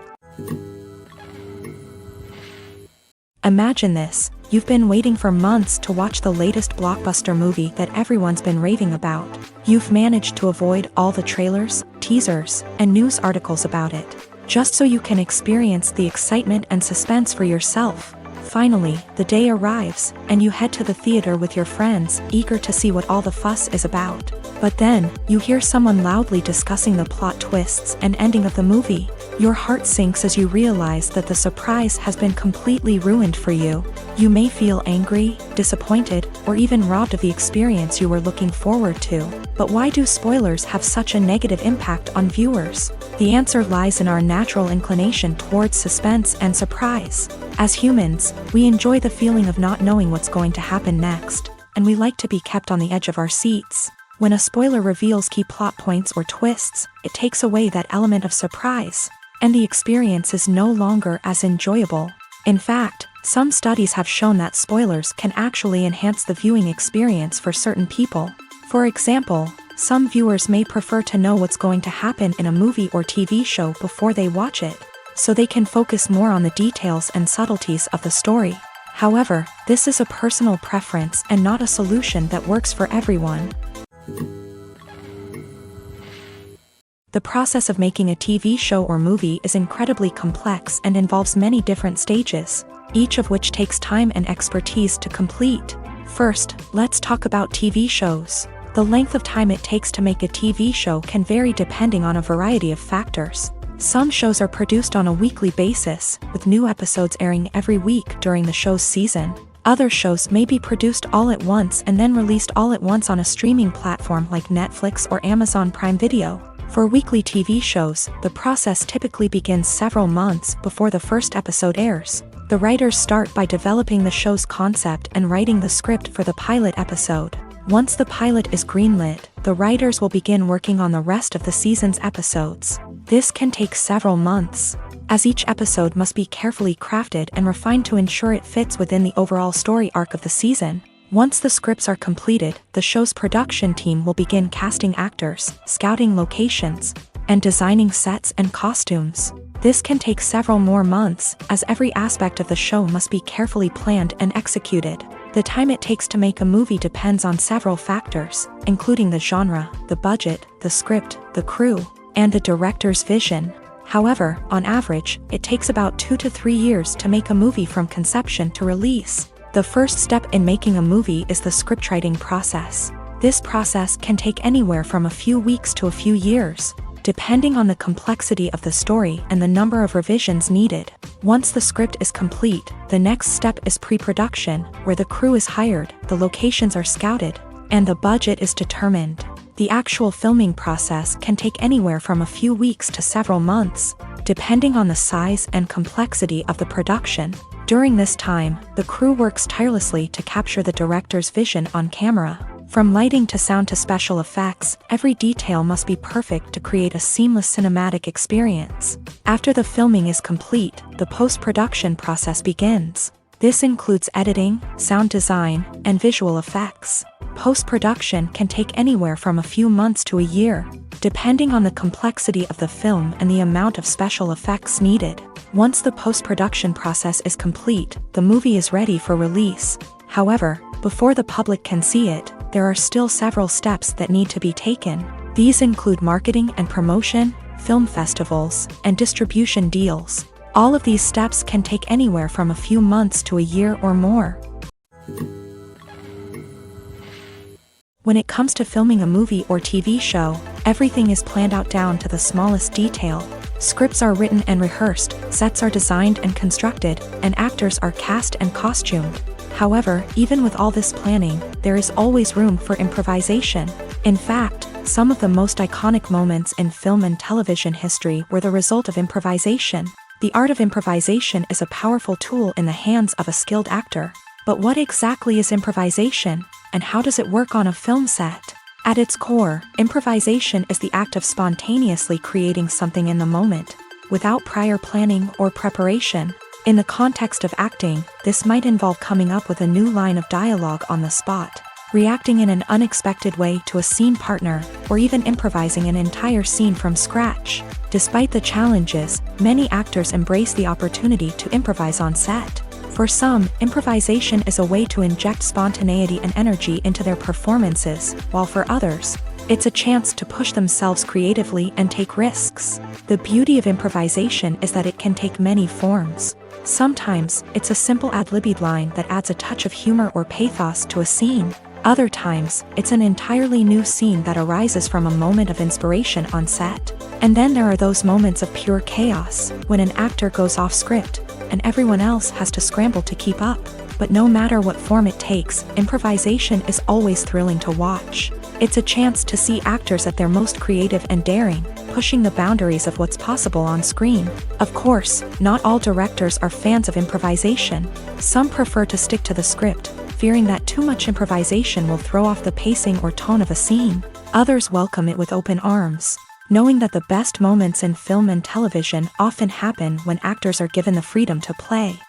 Imagine this. You've been waiting for months to watch the latest blockbuster movie that everyone's been raving about. You've managed to avoid all the trailers, teasers, and news articles about it, just so you can experience the excitement and suspense for yourself. Finally, the day arrives, and you head to the theater with your friends, eager to see what all the fuss is about. But then, you hear someone loudly discussing the plot twists and ending of the movie. Your heart sinks as you realize that the surprise has been completely ruined for you. You may feel angry, disappointed, or even robbed of the experience you were looking forward to. But why do spoilers have such a negative impact on viewers? The answer lies in our natural inclination towards suspense and surprise. As humans, we enjoy the feeling of not knowing what's going to happen next, and we like to be kept on the edge of our seats. When a spoiler reveals key plot points or twists, it takes away that element of surprise, and the experience is no longer as enjoyable. In fact, some studies have shown that spoilers can actually enhance the viewing experience for certain people. For example, some viewers may prefer to know what's going to happen in a movie or TV show before they watch it, so they can focus more on the details and subtleties of the story. However, this is a personal preference and not a solution that works for everyone. The process of making a TV show or movie is incredibly complex and involves many different stages, each of which takes time and expertise to complete. First, let's talk about TV shows. The length of time it takes to make a TV show can vary depending on a variety of factors. Some shows are produced on a weekly basis, with new episodes airing every week during the show's season. Other shows may be produced all at once and then released all at once on a streaming platform like Netflix or Amazon Prime Video. For weekly TV shows, the process typically begins several months before the first episode airs. The writers start by developing the show's concept and writing the script for the pilot episode. Once the pilot is greenlit, the writers will begin working on the rest of the season's episodes. This can take several months, as each episode must be carefully crafted and refined to ensure it fits within the overall story arc of the season. Once the scripts are completed, the show's production team will begin casting actors, scouting locations, and designing sets and costumes. This can take several more months, as every aspect of the show must be carefully planned and executed. The time it takes to make a movie depends on several factors, including the genre, the budget, the script, the crew, and the director's vision. However, on average, it takes about 2 to 3 years to make a movie from conception to release. The first step in making a movie is the scriptwriting process. This process can take anywhere from a few weeks to a few years, depending on the complexity of the story and the number of revisions needed. Once the script is complete, the next step is pre-production, where the crew is hired, the locations are scouted, and the budget is determined. The actual filming process can take anywhere from a few weeks to several months, depending on the size and complexity of the production. During this time, the crew works tirelessly to capture the director's vision on camera. From lighting to sound to special effects, every detail must be perfect to create a seamless cinematic experience. After the filming is complete, the post-production process begins. This includes editing, sound design, and visual effects. Post-production can take anywhere from a few months to a year, depending on the complexity of the film and the amount of special effects needed. Once the post-production process is complete, the movie is ready for release. However, before the public can see it, there are still several steps that need to be taken. These include marketing and promotion, film festivals, and distribution deals. All of these steps can take anywhere from a few months to a year or more. When it comes to filming a movie or TV show, everything is planned out down to the smallest detail. Scripts are written and rehearsed, sets are designed and constructed, and actors are cast and costumed. However, even with all this planning, there is always room for improvisation. In fact, some of the most iconic moments in film and television history were the result of improvisation. The art of improvisation is a powerful tool in the hands of a skilled actor. But what exactly is improvisation, and how does it work on a film set? At its core, improvisation is the act of spontaneously creating something in the moment, without prior planning or preparation. In the context of acting, this might involve coming up with a new line of dialogue on the spot, reacting in an unexpected way to a scene partner, or even improvising an entire scene from scratch. Despite the challenges, many actors embrace the opportunity to improvise on set. For some, improvisation is a way to inject spontaneity and energy into their performances, while for others, it's a chance to push themselves creatively and take risks. The beauty of improvisation is that it can take many forms. Sometimes, it's a simple ad-libbed line that adds a touch of humor or pathos to a scene. Other times, it's an entirely new scene that arises from a moment of inspiration on set. And then there are those moments of pure chaos, when an actor goes off script, and everyone else has to scramble to keep up. But no matter what form it takes, improvisation is always thrilling to watch. It's a chance to see actors at their most creative and daring, pushing the boundaries of what's possible on screen. Of course, not all directors are fans of improvisation. Some prefer to stick to the script, fearing that too much improvisation will throw off the pacing or tone of a scene. Others welcome it with open arms, knowing that the best moments in film and television often happen when actors are given the freedom to play.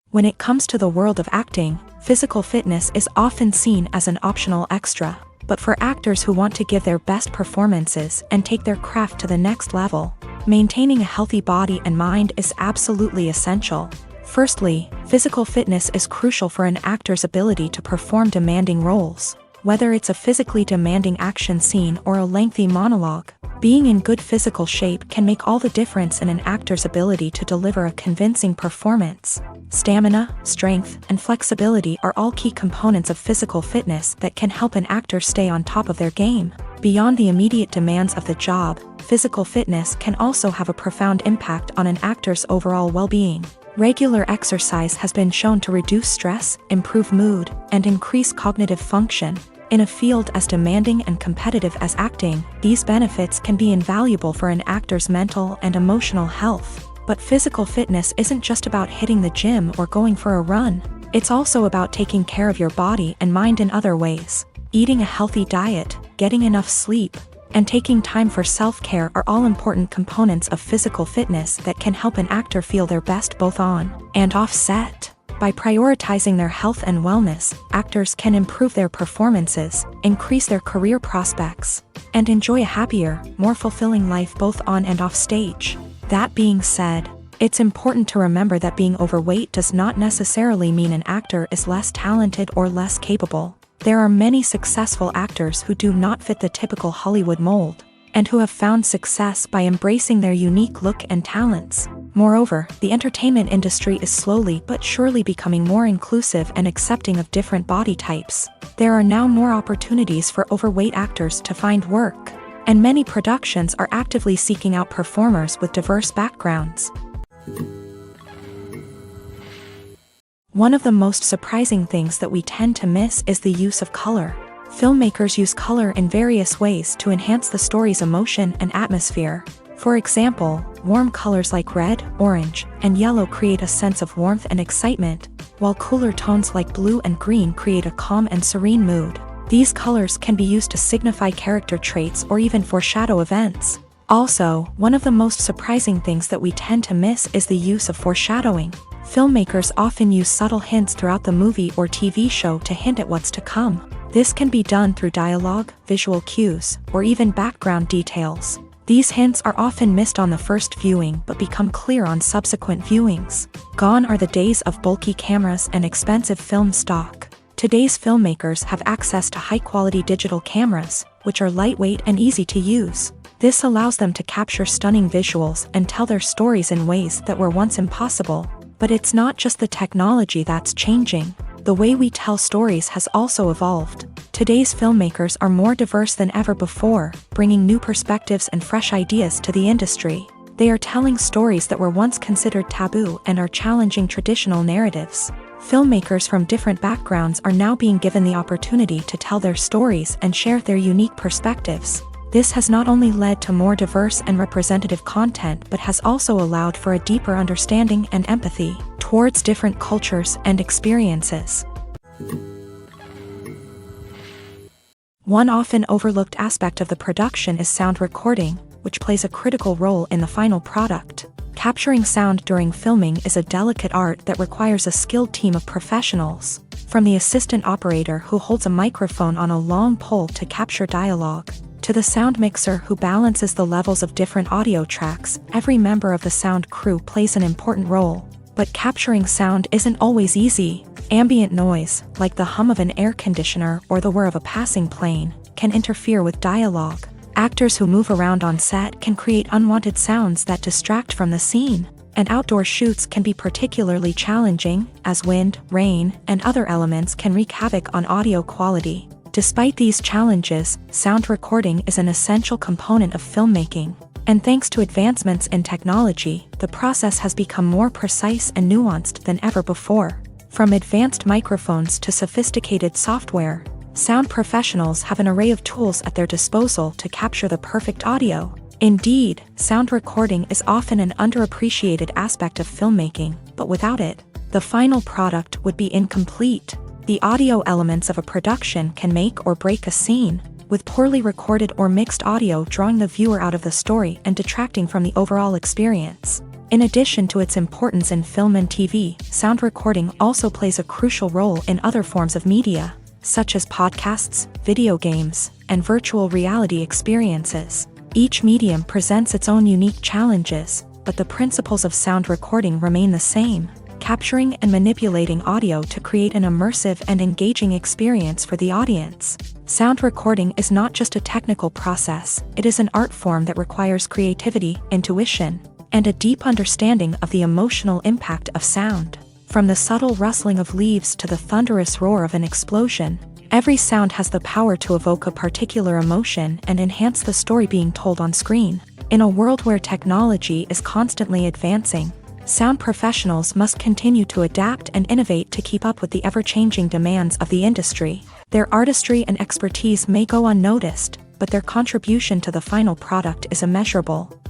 When it comes to the world of acting, physical fitness is often seen as an optional extra. But for actors who want to give their best performances and take their craft to the next level, maintaining a healthy body and mind is absolutely essential. Firstly, physical fitness is crucial for an actor's ability to perform demanding roles. Whether it's a physically demanding action scene or a lengthy monologue, being in good physical shape can make all the difference in an actor's ability to deliver a convincing performance. Stamina, strength, and flexibility are all key components of physical fitness that can help an actor stay on top of their game. Beyond the immediate demands of the job, physical fitness can also have a profound impact on an actor's overall well-being. Regular exercise has been shown to reduce stress, improve mood, and increase cognitive function. In a field as demanding and competitive as acting, these benefits can be invaluable for an actor's mental and emotional health. But physical fitness isn't just about hitting the gym or going for a run. It's also about taking care of your body and mind in other ways. Eating a healthy diet, getting enough sleep, and taking time for self-care are all important components of physical fitness that can help an actor feel their best both on and off set. By prioritizing their health and wellness, actors can improve their performances, increase their career prospects, and enjoy a happier, more fulfilling life both on and off stage. That being said, it's important to remember that being overweight does not necessarily mean an actor is less talented or less capable. There are many successful actors who do not fit the typical Hollywood mold, and who have found success by embracing their unique look and talents. Moreover, the entertainment industry is slowly but surely becoming more inclusive and accepting of different body types. There are now more opportunities for overweight actors to find work, and many productions are actively seeking out performers with diverse backgrounds. One of the most surprising things that we tend to miss is the use of color. Filmmakers use color in various ways to enhance the story's emotion and atmosphere. For example, warm colors like red, orange, and yellow create a sense of warmth and excitement, while cooler tones like blue and green create a calm and serene mood. These colors can be used to signify character traits or even foreshadow events. Also, one of the most surprising things that we tend to miss is the use of foreshadowing. Filmmakers often use subtle hints throughout the movie or TV show to hint at what's to come. This can be done through dialogue, visual cues, or even background details. These hints are often missed on the first viewing but become clear on subsequent viewings. Gone are the days of bulky cameras and expensive film stock. Today's filmmakers have access to high-quality digital cameras, which are lightweight and easy to use. This allows them to capture stunning visuals and tell their stories in ways that were once impossible. But it's not just the technology that's changing. The way we tell stories has also evolved. Today's filmmakers are more diverse than ever before, bringing new perspectives and fresh ideas to the industry. They are telling stories that were once considered taboo and are challenging traditional narratives. Filmmakers from different backgrounds are now being given the opportunity to tell their stories and share their unique perspectives. This has not only led to more diverse and representative content but has also allowed for a deeper understanding and empathy towards different cultures and experiences. One often overlooked aspect of the production is sound recording, which plays a critical role in the final product. Capturing sound during filming is a delicate art that requires a skilled team of professionals, from the assistant operator who holds a microphone on a long pole to capture dialogue, to the sound mixer who balances the levels of different audio tracks. Every member of the sound crew plays an important role. But capturing sound isn't always easy. Ambient noise, like the hum of an air conditioner or the whir of a passing plane, can interfere with dialogue. Actors who move around on set can create unwanted sounds that distract from the scene. And outdoor shoots can be particularly challenging, as wind, rain, and other elements can wreak havoc on audio quality. Despite these challenges, sound recording is an essential component of filmmaking. And thanks to advancements in technology, the process has become more precise and nuanced than ever before. From advanced microphones to sophisticated software, sound professionals have an array of tools at their disposal to capture the perfect audio. Indeed, sound recording is often an underappreciated aspect of filmmaking, but without it, the final product would be incomplete. The audio elements of a production can make or break a scene, with poorly recorded or mixed audio drawing the viewer out of the story and detracting from the overall experience. In addition to its importance in film and TV, sound recording also plays a crucial role in other forms of media, such as podcasts, video games, and virtual reality experiences. Each medium presents its own unique challenges, but the principles of sound recording remain the same: capturing and manipulating audio to create an immersive and engaging experience for the audience. Sound recording is not just a technical process, it is an art form that requires creativity, intuition, and a deep understanding of the emotional impact of sound. From the subtle rustling of leaves to the thunderous roar of an explosion, every sound has the power to evoke a particular emotion and enhance the story being told on screen. In a world where technology is constantly advancing, sound professionals must continue to adapt and innovate to keep up with the ever-changing demands of the industry. Their artistry and expertise may go unnoticed, but their contribution to the final product is immeasurable.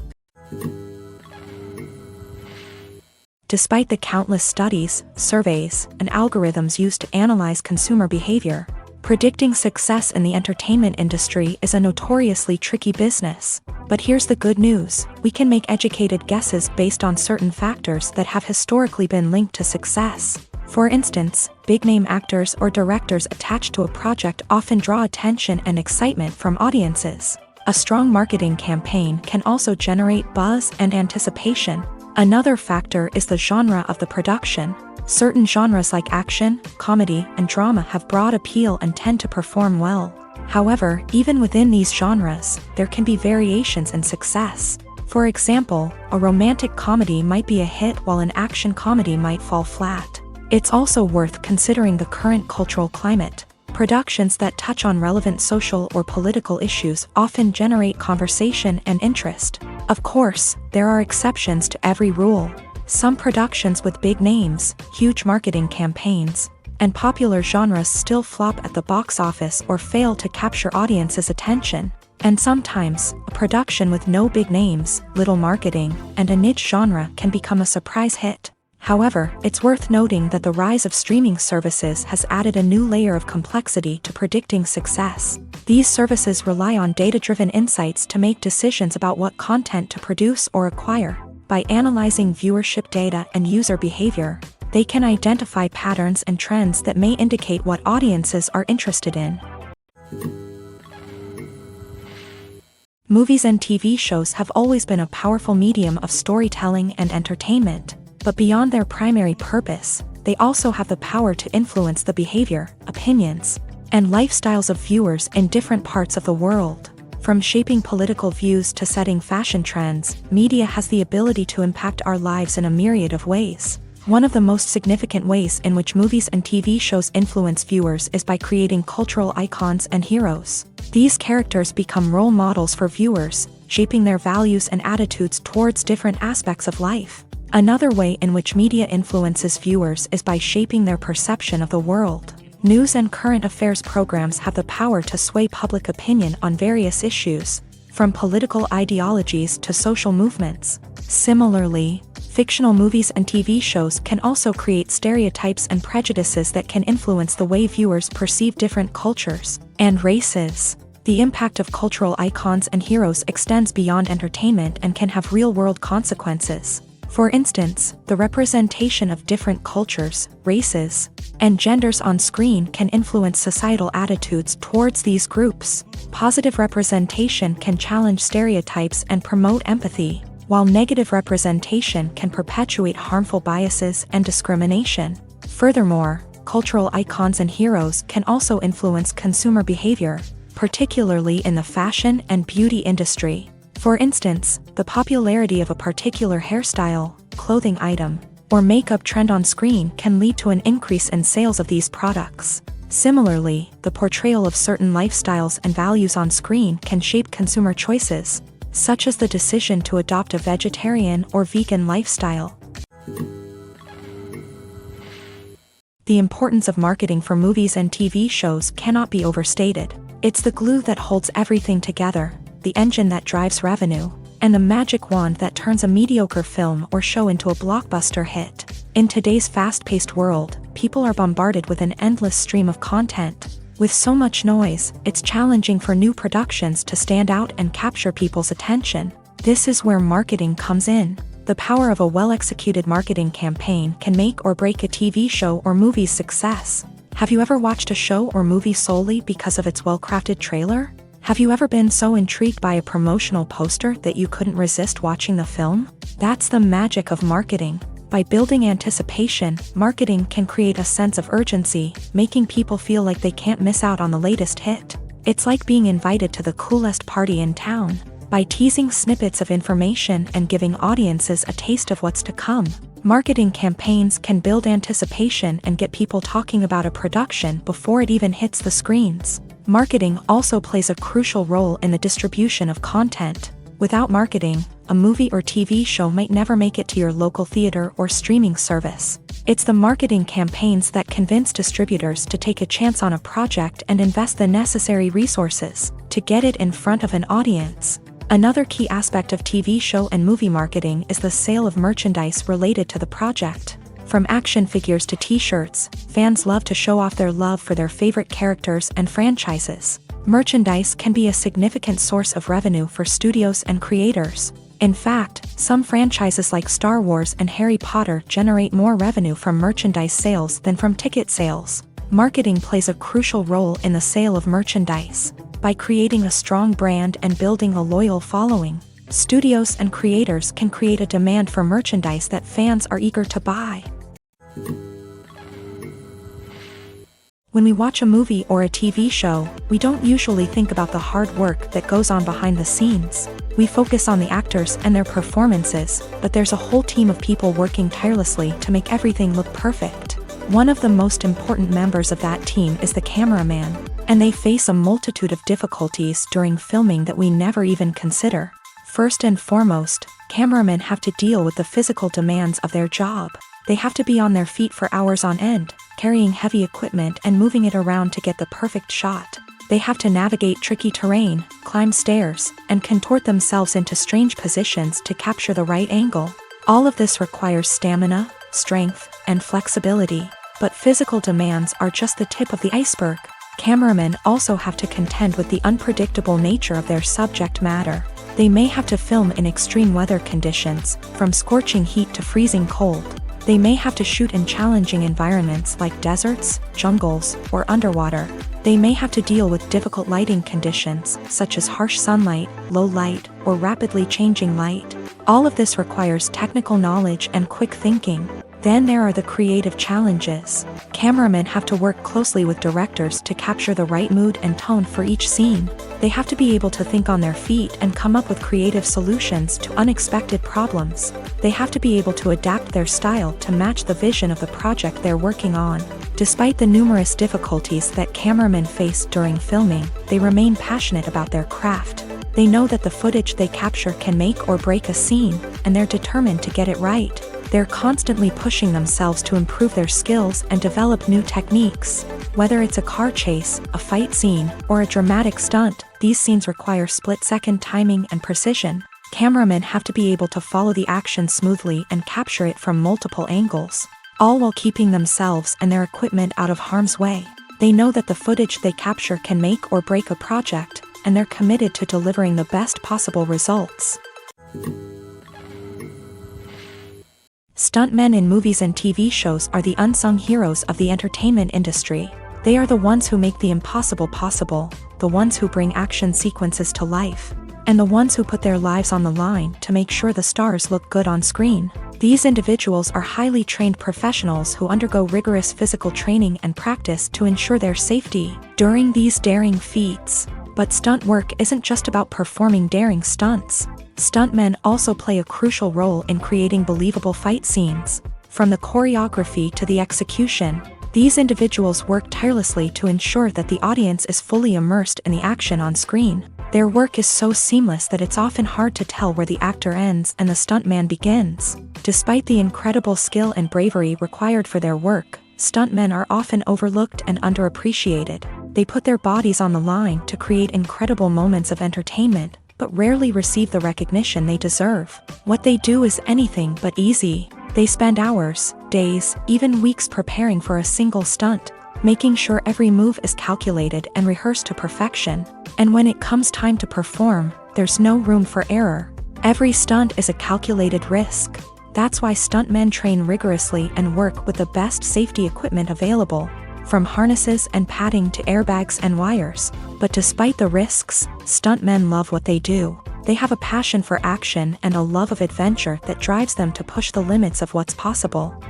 Despite the countless studies, surveys, and algorithms used to analyze consumer behavior, predicting success in the entertainment industry is a notoriously tricky business. But here's the good news: we can make educated guesses based on certain factors that have historically been linked to success. For instance, big-name actors or directors attached to a project often draw attention and excitement from audiences. A strong marketing campaign can also generate buzz and anticipation. Another factor is the genre of the production. Certain genres like action, comedy, and drama have broad appeal and tend to perform well. However, even within these genres, there can be variations in success. For example, a romantic comedy might be a hit while an action comedy might fall flat. It's also worth considering the current cultural climate. Productions that touch on relevant social or political issues often generate conversation and interest. Of course, there are exceptions to every rule. Some productions with big names, huge marketing campaigns, and popular genres still flop at the box office or fail to capture audiences' attention. And sometimes, a production with no big names, little marketing, and a niche genre can become a surprise hit. However, it's worth noting that the rise of streaming services has added a new layer of complexity to predicting success. These services rely on data-driven insights to make decisions about what content to produce or acquire. By analyzing viewership data and user behavior, they can identify patterns and trends that may indicate what audiences are interested in. Movies and TV shows have always been a powerful medium of storytelling and entertainment. But beyond their primary purpose, they also have the power to influence the behavior, opinions, and lifestyles of viewers in different parts of the world. From shaping political views to setting fashion trends, media has the ability to impact our lives in a myriad of ways. One of the most significant ways in which movies and TV shows influence viewers is by creating cultural icons and heroes. These characters become role models for viewers, shaping their values and attitudes towards different aspects of life. Another way in which media influences viewers is by shaping their perception of the world. News and current affairs programs have the power to sway public opinion on various issues, from political ideologies to social movements. Similarly, fictional movies and TV shows can also create stereotypes and prejudices that can influence the way viewers perceive different cultures and races. The impact of cultural icons and heroes extends beyond entertainment and can have real-world consequences. For instance, the representation of different cultures, races, and genders on screen can influence societal attitudes towards these groups. Positive representation can challenge stereotypes and promote empathy, while negative representation can perpetuate harmful biases and discrimination. Furthermore, cultural icons and heroes can also influence consumer behavior, particularly in the fashion and beauty industry. For instance, the popularity of a particular hairstyle, clothing item, or makeup trend on screen can lead to an increase in sales of these products. Similarly, the portrayal of certain lifestyles and values on screen can shape consumer choices, such as the decision to adopt a vegetarian or vegan lifestyle. The importance of marketing for movies and TV shows cannot be overstated. It's the glue that holds everything together, the engine that drives revenue, and the magic wand that turns a mediocre film or show into a blockbuster hit. In today's fast-paced world, people are bombarded with an endless stream of content. With so much noise, it's challenging for new productions to stand out and capture people's attention. This is where marketing comes in. The power of a well-executed marketing campaign can make or break a TV show or movie's success. Have you ever watched a show or movie solely because of its well-crafted trailer? Have you ever been so intrigued by a promotional poster that you couldn't resist watching the film? That's the magic of marketing. By building anticipation, marketing can create a sense of urgency, making people feel like they can't miss out on the latest hit. It's like being invited to the coolest party in town. By teasing snippets of information and giving audiences a taste of what's to come, marketing campaigns can build anticipation and get people talking about a production before it even hits the screens. Marketing also plays a crucial role in the distribution of content. Without marketing, a movie or TV show might never make it to your local theater or streaming service. It's the marketing campaigns that convince distributors to take a chance on a project and invest the necessary resources to get it in front of an audience. Another key aspect of TV show and movie marketing is the sale of merchandise related to the project. From action figures to t-shirts, fans love to show off their love for their favorite characters and franchises. Merchandise can be a significant source of revenue for studios and creators. In fact, some franchises like Star Wars and Harry Potter generate more revenue from merchandise sales than from ticket sales. Marketing plays a crucial role in the sale of merchandise. By creating a strong brand and building a loyal following, studios and creators can create a demand for merchandise that fans are eager to buy. When we watch a movie or a TV show, we don't usually think about the hard work that goes on behind the scenes. We focus on the actors and their performances, but there's a whole team of people working tirelessly to make everything look perfect. One of the most important members of that team is the cameraman, and they face a multitude of difficulties during filming that we never even consider. First and foremost, cameramen have to deal with the physical demands of their job. They have to be on their feet for hours on end, carrying heavy equipment and moving it around to get the perfect shot. They have to navigate tricky terrain, climb stairs, and contort themselves into strange positions to capture the right angle. All of this requires stamina, strength, and flexibility. But physical demands are just the tip of the iceberg. Cameramen also have to contend with the unpredictable nature of their subject matter. They may have to film in extreme weather conditions, from scorching heat to freezing cold. They may have to shoot in challenging environments like deserts, jungles, or underwater. They may have to deal with difficult lighting conditions, such as harsh sunlight, low light, or rapidly changing light. All of this requires technical knowledge and quick thinking. Then there are the creative challenges. Cameramen have to work closely with directors to capture the right mood and tone for each scene. They have to be able to think on their feet and come up with creative solutions to unexpected problems. They have to be able to adapt their style to match the vision of the project they're working on. Despite the numerous difficulties that cameramen face during filming, they remain passionate about their craft. They know that the footage they capture can make or break a scene, and they're determined to get it right. They're constantly pushing themselves to improve their skills and develop new techniques. Whether it's a car chase, a fight scene, or a dramatic stunt, these scenes require split-second timing and precision. Cameramen have to be able to follow the action smoothly and capture it from multiple angles, all while keeping themselves and their equipment out of harm's way. They know that the footage they capture can make or break a project, and they're committed to delivering the best possible results. Stuntmen in movies and TV shows are the unsung heroes of the entertainment industry. They are the ones who make the impossible possible, the ones who bring action sequences to life, and the ones who put their lives on the line to make sure the stars look good on screen. These individuals are highly trained professionals who undergo rigorous physical training and practice to ensure their safety during these daring feats. But stunt work isn't just about performing daring stunts. Stuntmen also play a crucial role in creating believable fight scenes. From the choreography to the execution, these individuals work tirelessly to ensure that the audience is fully immersed in the action on screen. Their work is so seamless that it's often hard to tell where the actor ends and the stuntman begins. Despite the incredible skill and bravery required for their work, stuntmen are often overlooked and underappreciated. They put their bodies on the line to create incredible moments of entertainment, but rarely receive the recognition they deserve. What they do is anything but easy. They spend hours, days, even weeks preparing for a single stunt, making sure every move is calculated and rehearsed to perfection. And when it comes time to perform, there's no room for error. Every stunt is a calculated risk. That's why stuntmen train rigorously and work with the best safety equipment available, from harnesses and padding to airbags and wires. But despite the risks, stuntmen love what they do. They have a passion for action and a love of adventure that drives them to push the limits of what's possible.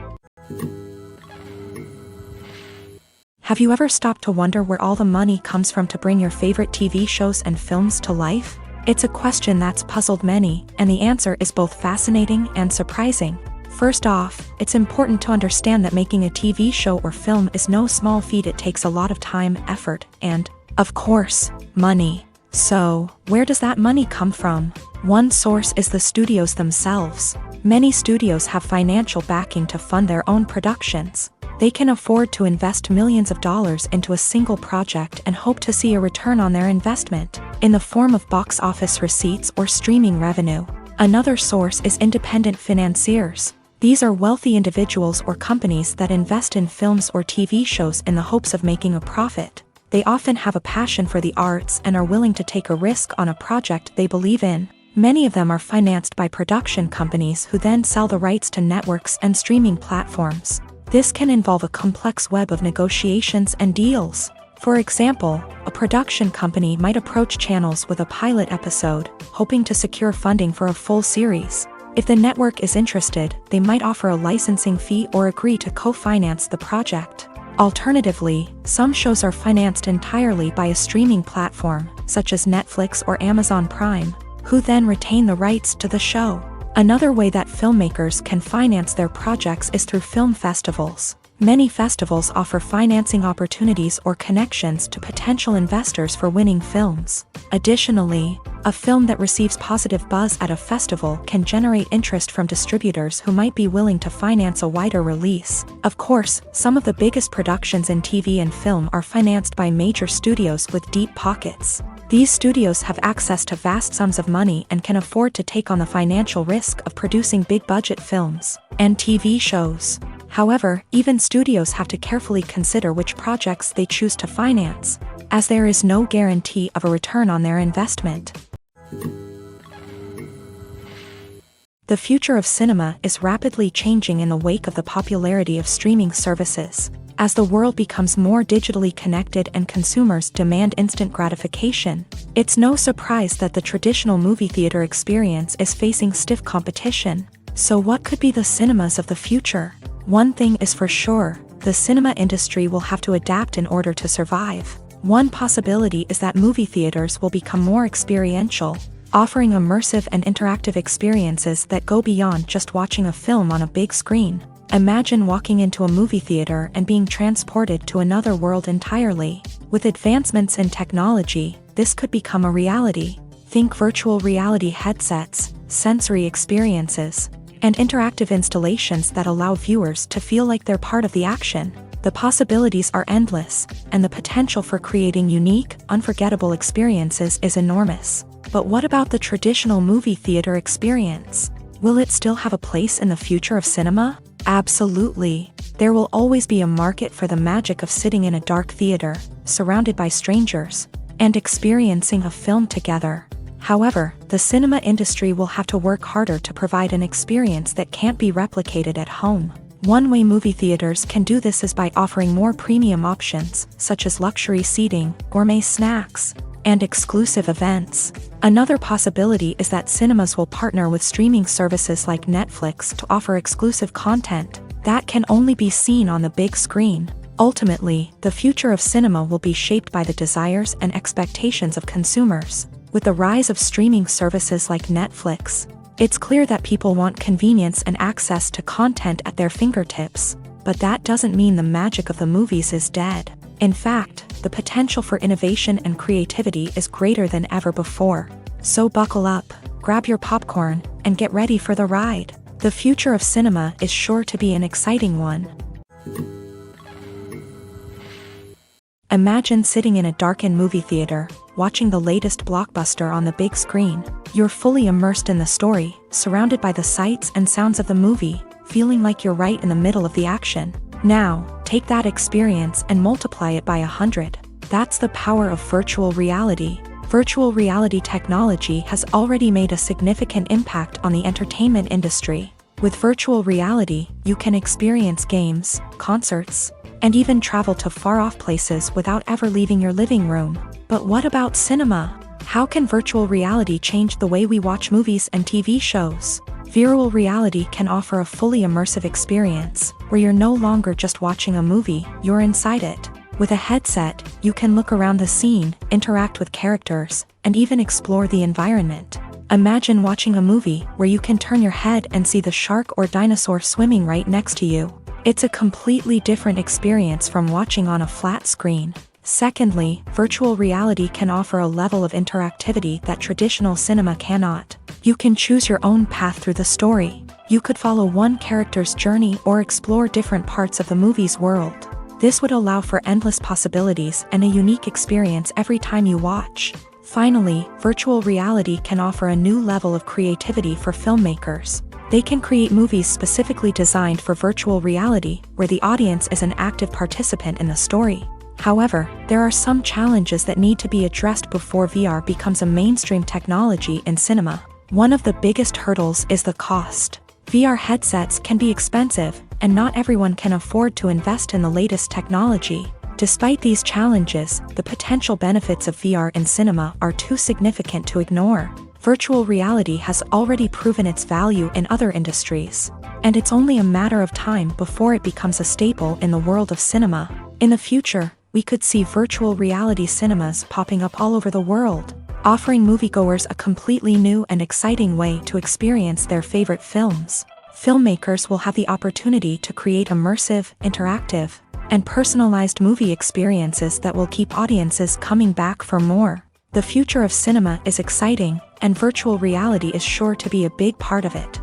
Have you ever stopped to wonder where all the money comes from to bring your favorite TV shows and films to life? It's a question that's puzzled many, and the answer is both fascinating and surprising. First off, it's important to understand that making a TV show or film is no small feat. It takes a lot of time, effort, and, of course, money. So, where does that money come from? One source is the studios themselves. Many studios have financial backing to fund their own productions. They can afford to invest millions of dollars into a single project and hope to see a return on their investment, in the form of box office receipts or streaming revenue. Another source is independent financiers. These are wealthy individuals or companies that invest in films or TV shows in the hopes of making a profit. They often have a passion for the arts and are willing to take a risk on a project they believe in. Many of them are financed by production companies who then sell the rights to networks and streaming platforms. This can involve a complex web of negotiations and deals. For example, a production company might approach channels with a pilot episode, hoping to secure funding for a full series. If the network is interested, they might offer a licensing fee or agree to co-finance the project. Alternatively, some shows are financed entirely by a streaming platform, such as Netflix or Amazon Prime, who then retain the rights to the show. Another way that filmmakers can finance their projects is through film festivals. Many festivals offer financing opportunities or connections to potential investors for winning films. Additionally, a film that receives positive buzz at a festival can generate interest from distributors who might be willing to finance a wider release. Of course, some of the biggest productions in TV and film are financed by major studios with deep pockets. These studios have access to vast sums of money and can afford to take on the financial risk of producing big-budget films and TV shows. However, even studios have to carefully consider which projects they choose to finance, as there is no guarantee of a return on their investment. The future of cinema is rapidly changing in the wake of the popularity of streaming services. As the world becomes more digitally connected and consumers demand instant gratification, it's no surprise that the traditional movie theater experience is facing stiff competition. So what could be the cinemas of the future? One thing is for sure, the cinema industry will have to adapt in order to survive. One possibility is that movie theaters will become more experiential, offering immersive and interactive experiences that go beyond just watching a film on a big screen. Imagine walking into a movie theater and being transported to another world entirely. With advancements in technology, this could become a reality. Think virtual reality headsets, sensory experiences, and interactive installations that allow viewers to feel like they're part of the action. The possibilities are endless, and the potential for creating unique, unforgettable experiences is enormous. But what about the traditional movie theater experience? Will it still have a place in the future of cinema? Absolutely. There will always be a market for the magic of sitting in a dark theater, surrounded by strangers, and experiencing a film together. However, the cinema industry will have to work harder to provide an experience that can't be replicated at home. One way movie theaters can do this is by offering more premium options, such as luxury seating, gourmet snacks, and exclusive events. Another possibility is that cinemas will partner with streaming services like Netflix to offer exclusive content that can only be seen on the big screen. Ultimately, the future of cinema will be shaped by the desires and expectations of consumers. With the rise of streaming services like Netflix, it's clear that people want convenience and access to content at their fingertips. But that doesn't mean the magic of the movies is dead. In fact, the potential for innovation and creativity is greater than ever before. So buckle up, grab your popcorn, and get ready for the ride. The future of cinema is sure to be an exciting one. Imagine sitting in a darkened movie theater, watching the latest blockbuster on the big screen. You're fully immersed in the story, surrounded by the sights and sounds of the movie, feeling like you're right in the middle of the action. Now, take that experience and multiply it by 100. That's the power of virtual reality. Virtual reality technology has already made a significant impact on the entertainment industry. With virtual reality, you can experience games, concerts, and even travel to far-off places without ever leaving your living room. But what about cinema? How can virtual reality change the way we watch movies and TV shows? Virtual reality can offer a fully immersive experience, where you're no longer just watching a movie, you're inside it. With a headset, you can look around the scene, interact with characters, and even explore the environment. Imagine watching a movie where you can turn your head and see the shark or dinosaur swimming right next to you. It's a completely different experience from watching on a flat screen. Secondly, virtual reality can offer a level of interactivity that traditional cinema cannot. You can choose your own path through the story. You could follow one character's journey or explore different parts of the movie's world. This would allow for endless possibilities and a unique experience every time you watch. Finally, virtual reality can offer a new level of creativity for filmmakers. They can create movies specifically designed for virtual reality, where the audience is an active participant in the story. However, there are some challenges that need to be addressed before VR becomes a mainstream technology in cinema. One of the biggest hurdles is the cost. VR headsets can be expensive, and not everyone can afford to invest in the latest technology. Despite these challenges, the potential benefits of VR in cinema are too significant to ignore. Virtual reality has already proven its value in other industries, and it's only a matter of time before it becomes a staple in the world of cinema. In the future, we could see virtual reality cinemas popping up all over the world, offering moviegoers a completely new and exciting way to experience their favorite films. Filmmakers will have the opportunity to create immersive, interactive, and personalized movie experiences that will keep audiences coming back for more. The future of cinema is exciting, and virtual reality is sure to be a big part of it.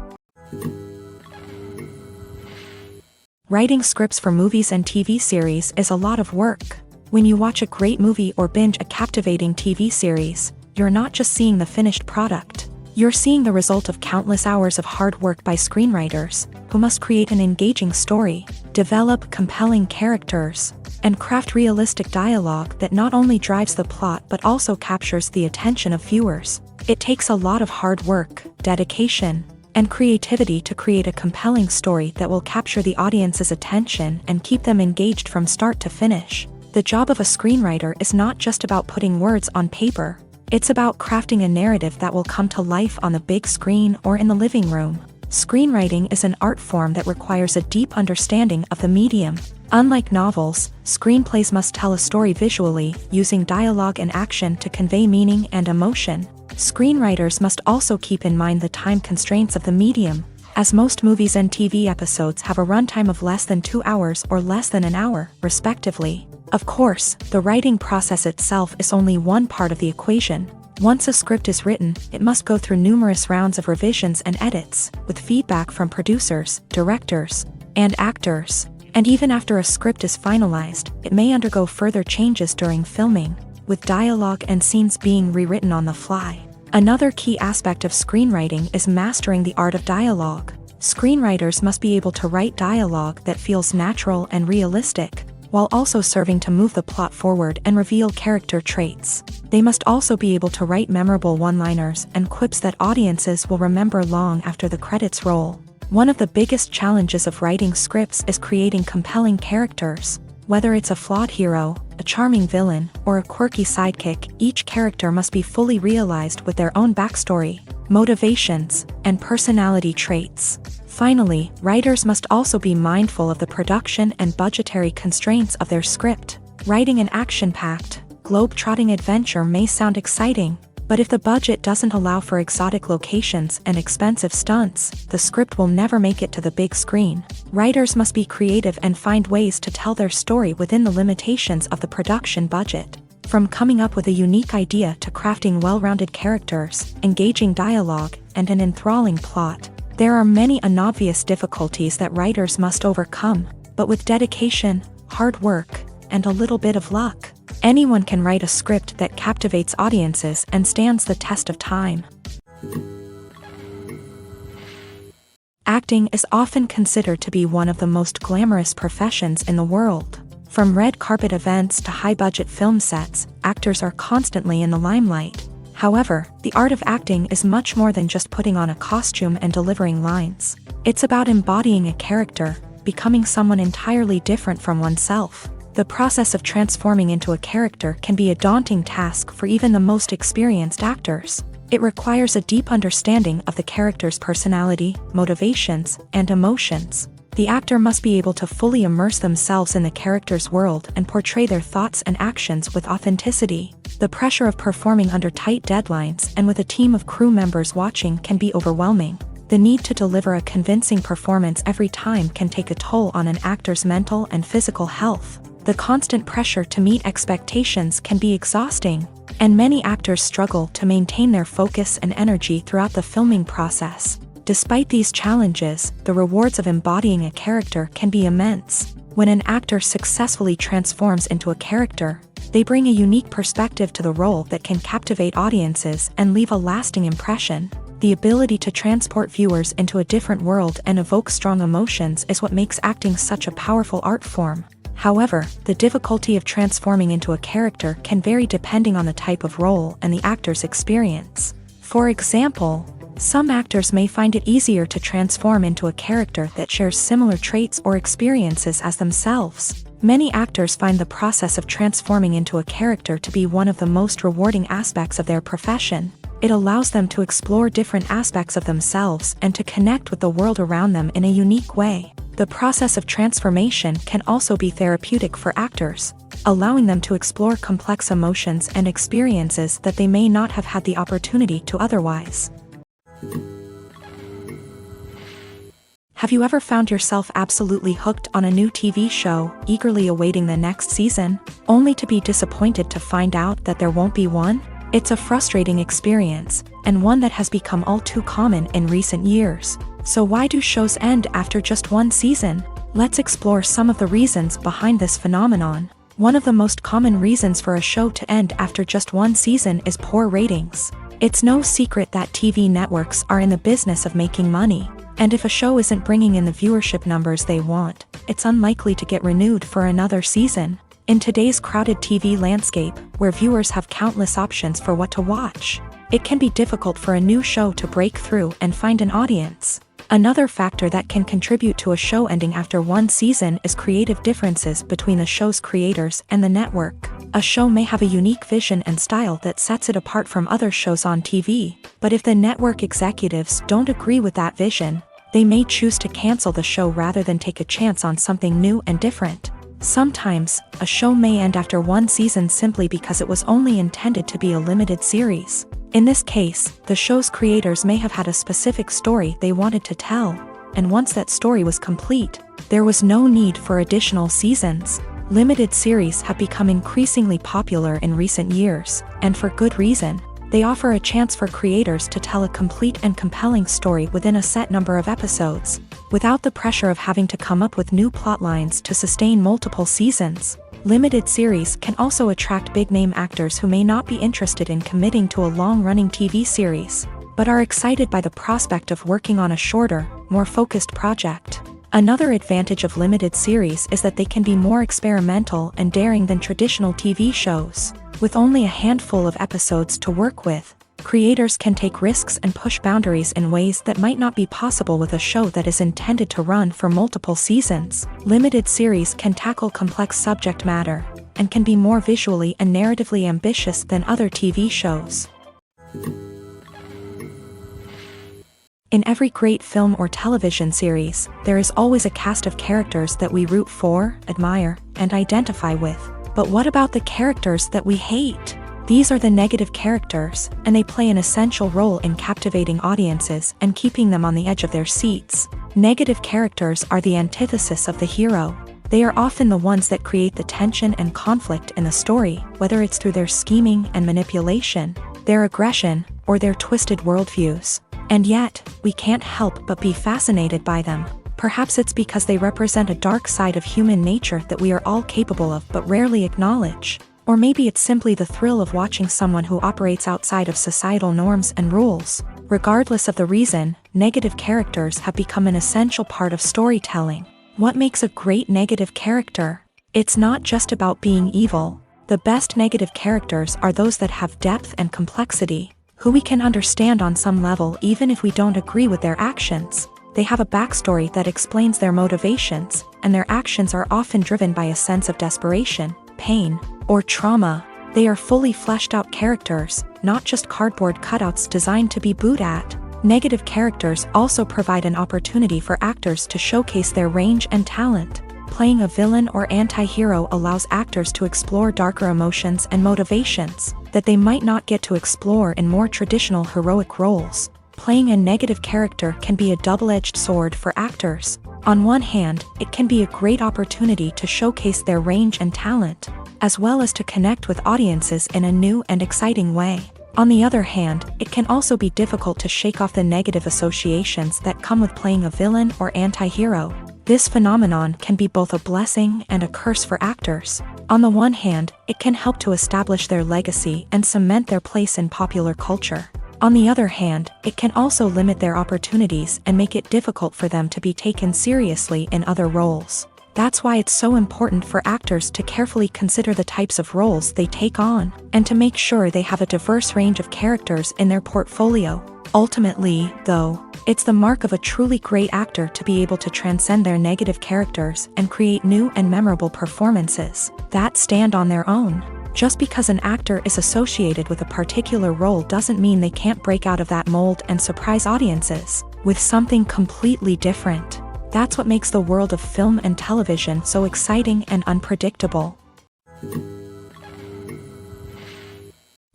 Writing scripts for movies and TV series is a lot of work. When you watch a great movie or binge a captivating TV series, you're not just seeing the finished product. You're seeing the result of countless hours of hard work by screenwriters, who must create an engaging story, develop compelling characters, and craft realistic dialogue that not only drives the plot but also captures the attention of viewers. It takes a lot of hard work, dedication, and creativity to create a compelling story that will capture the audience's attention and keep them engaged from start to finish. The job of a screenwriter is not just about putting words on paper. It's about crafting a narrative that will come to life on the big screen or in the living room. Screenwriting is an art form that requires a deep understanding of the medium. Unlike novels, screenplays must tell a story visually, using dialogue and action to convey meaning and emotion. Screenwriters must also keep in mind the time constraints of the medium, as most movies and TV episodes have a runtime of less than 2 hours or less than an hour, respectively. Of course, the writing process itself is only one part of the equation. Once a script is written, it must go through numerous rounds of revisions and edits, with feedback from producers, directors, and actors. And even after a script is finalized, it may undergo further changes during filming, with dialogue and scenes being rewritten on the fly. Another key aspect of screenwriting is mastering the art of dialogue. Screenwriters must be able to write dialogue that feels natural and realistic, while also serving to move the plot forward and reveal character traits. They must also be able to write memorable one-liners and quips that audiences will remember long after the credits roll. One of the biggest challenges of writing scripts is creating compelling characters. Whether it's a flawed hero, a charming villain, or a quirky sidekick, each character must be fully realized with their own backstory, motivations, and personality traits. Finally, writers must also be mindful of the production and budgetary constraints of their script. Writing an action-packed, globe-trotting adventure may sound exciting, But if the budget doesn't allow for exotic locations and expensive stunts, the script will never make it to the big screen. Writers must be creative and find ways to tell their story within the limitations of the production budget. From coming up with a unique idea to crafting well-rounded characters, engaging dialogue, and an enthralling plot, there are many unobvious difficulties that writers must overcome, but with dedication, hard work, and a little bit of luck, anyone can write a script that captivates audiences and stands the test of time. Acting is often considered to be one of the most glamorous professions in the world. From red carpet events to high-budget film sets, actors are constantly in the limelight. However, the art of acting is much more than just putting on a costume and delivering lines. It's about embodying a character, becoming someone entirely different from oneself. The process of transforming into a character can be a daunting task for even the most experienced actors. It requires a deep understanding of the character's personality, motivations, and emotions. The actor must be able to fully immerse themselves in the character's world and portray their thoughts and actions with authenticity. The pressure of performing under tight deadlines and with a team of crew members watching can be overwhelming. The need to deliver a convincing performance every time can take a toll on an actor's mental and physical health. The constant pressure to meet expectations can be exhausting, and many actors struggle to maintain their focus and energy throughout the filming process. Despite these challenges, the rewards of embodying a character can be immense. When an actor successfully transforms into a character, they bring a unique perspective to the role that can captivate audiences and leave a lasting impression. The ability to transport viewers into a different world and evoke strong emotions is what makes acting such a powerful art form. However, the difficulty of transforming into a character can vary depending on the type of role and the actor's experience. For example, some actors may find it easier to transform into a character that shares similar traits or experiences as themselves. Many actors find the process of transforming into a character to be one of the most rewarding aspects of their profession. It allows them to explore different aspects of themselves and to connect with the world around them in a unique way. The process of transformation can also be therapeutic for actors, allowing them to explore complex emotions and experiences that they may not have had the opportunity to otherwise. Have you ever found yourself absolutely hooked on a new TV show, eagerly awaiting the next season, only to be disappointed to find out that there won't be one? It's a frustrating experience, and one that has become all too common in recent years. So why do shows end after just one season? Let's explore some of the reasons behind this phenomenon. One of the most common reasons for a show to end after just one season is poor ratings. It's no secret that TV networks are in the business of making money, and if a show isn't bringing in the viewership numbers they want, it's unlikely to get renewed for another season. In today's crowded TV landscape, where viewers have countless options for what to watch, it can be difficult for a new show to break through and find an audience. Another factor that can contribute to a show ending after one season is creative differences between the show's creators and the network. A show may have a unique vision and style that sets it apart from other shows on TV, but if the network executives don't agree with that vision, they may choose to cancel the show rather than take a chance on something new and different. Sometimes, a show may end after one season simply because it was only intended to be a limited series. In this case, the show's creators may have had a specific story they wanted to tell, and once that story was complete, there was no need for additional seasons. Limited series have become increasingly popular in recent years, and for good reason. They offer a chance for creators to tell a complete and compelling story within a set number of episodes, without the pressure of having to come up with new plot lines to sustain multiple seasons. Limited series can also attract big-name actors who may not be interested in committing to a long-running TV series, but are excited by the prospect of working on a shorter, more focused project. Another advantage of limited series is that they can be more experimental and daring than traditional TV shows. With only a handful of episodes to work with, creators can take risks and push boundaries in ways that might not be possible with a show that is intended to run for multiple seasons. Limited series can tackle complex subject matter, and can be more visually and narratively ambitious than other TV shows. In every great film or television series, there is always a cast of characters that we root for, admire, and identify with. But what about the characters that we hate? These are the negative characters, and they play an essential role in captivating audiences and keeping them on the edge of their seats. Negative characters are the antithesis of the hero. They are often the ones that create the tension and conflict in the story, whether it's through their scheming and manipulation, their aggression, or their twisted worldviews. And yet, we can't help but be fascinated by them. Perhaps it's because they represent a dark side of human nature that we are all capable of but rarely acknowledge. Or maybe it's simply the thrill of watching someone who operates outside of societal norms and rules. Regardless of the reason, negative characters have become an essential part of storytelling. What makes a great negative character? It's not just about being evil. The best negative characters are those that have depth and complexity, who we can understand on some level even if we don't agree with their actions. They have a backstory that explains their motivations, and their actions are often driven by a sense of desperation, pain, or trauma. They are fully fleshed out characters, not just cardboard cutouts designed to be booed at. Negative characters also provide an opportunity for actors to showcase their range and talent. Playing a villain or anti-hero allows actors to explore darker emotions and motivations that they might not get to explore in more traditional heroic roles. Playing a negative character can be a double-edged sword for actors. On one hand, it can be a great opportunity to showcase their range and talent, as well as to connect with audiences in a new and exciting way. On the other hand, it can also be difficult to shake off the negative associations that come with playing a villain or anti-hero. This phenomenon can be both a blessing and a curse for actors. On the one hand, it can help to establish their legacy and cement their place in popular culture. On the other hand, it can also limit their opportunities and make it difficult for them to be taken seriously in other roles. That's why it's so important for actors to carefully consider the types of roles they take on, and to make sure they have a diverse range of characters in their portfolio. Ultimately, though, it's the mark of a truly great actor to be able to transcend their negative characters and create new and memorable performances that stand on their own. Just because an actor is associated with a particular role doesn't mean they can't break out of that mold and surprise audiences with something completely different. That's what makes the world of film and television so exciting and unpredictable.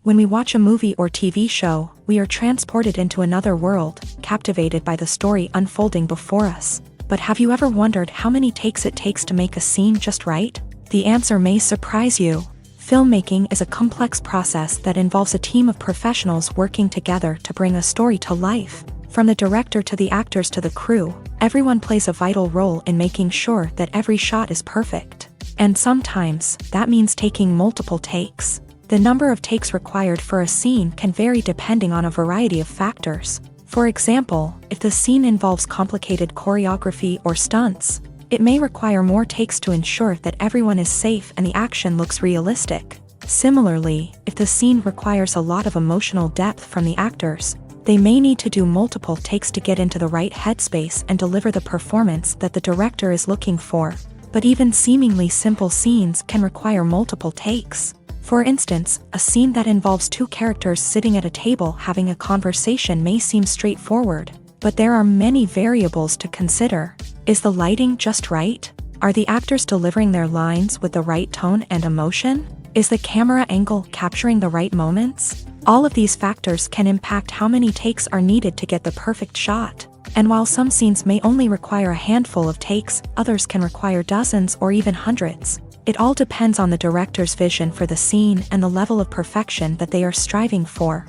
When we watch a movie or TV show, we are transported into another world, captivated by the story unfolding before us. But have you ever wondered how many takes it takes to make a scene just right? The answer may surprise you. Filmmaking is a complex process that involves a team of professionals working together to bring a story to life. From the director to the actors to the crew, everyone plays a vital role in making sure that every shot is perfect. And sometimes, that means taking multiple takes. The number of takes required for a scene can vary depending on a variety of factors. For example, if the scene involves complicated choreography or stunts, it may require more takes to ensure that everyone is safe and the action looks realistic. Similarly, if the scene requires a lot of emotional depth from the actors, they may need to do multiple takes to get into the right headspace and deliver the performance that the director is looking for. But even seemingly simple scenes can require multiple takes. For instance, a scene that involves two characters sitting at a table having a conversation may seem straightforward, but there are many variables to consider. Is the lighting just right? Are the actors delivering their lines with the right tone and emotion? Is the camera angle capturing the right moments? All of these factors can impact how many takes are needed to get the perfect shot. And while some scenes may only require a handful of takes, others can require dozens or even hundreds. It all depends on the director's vision for the scene and the level of perfection that they are striving for.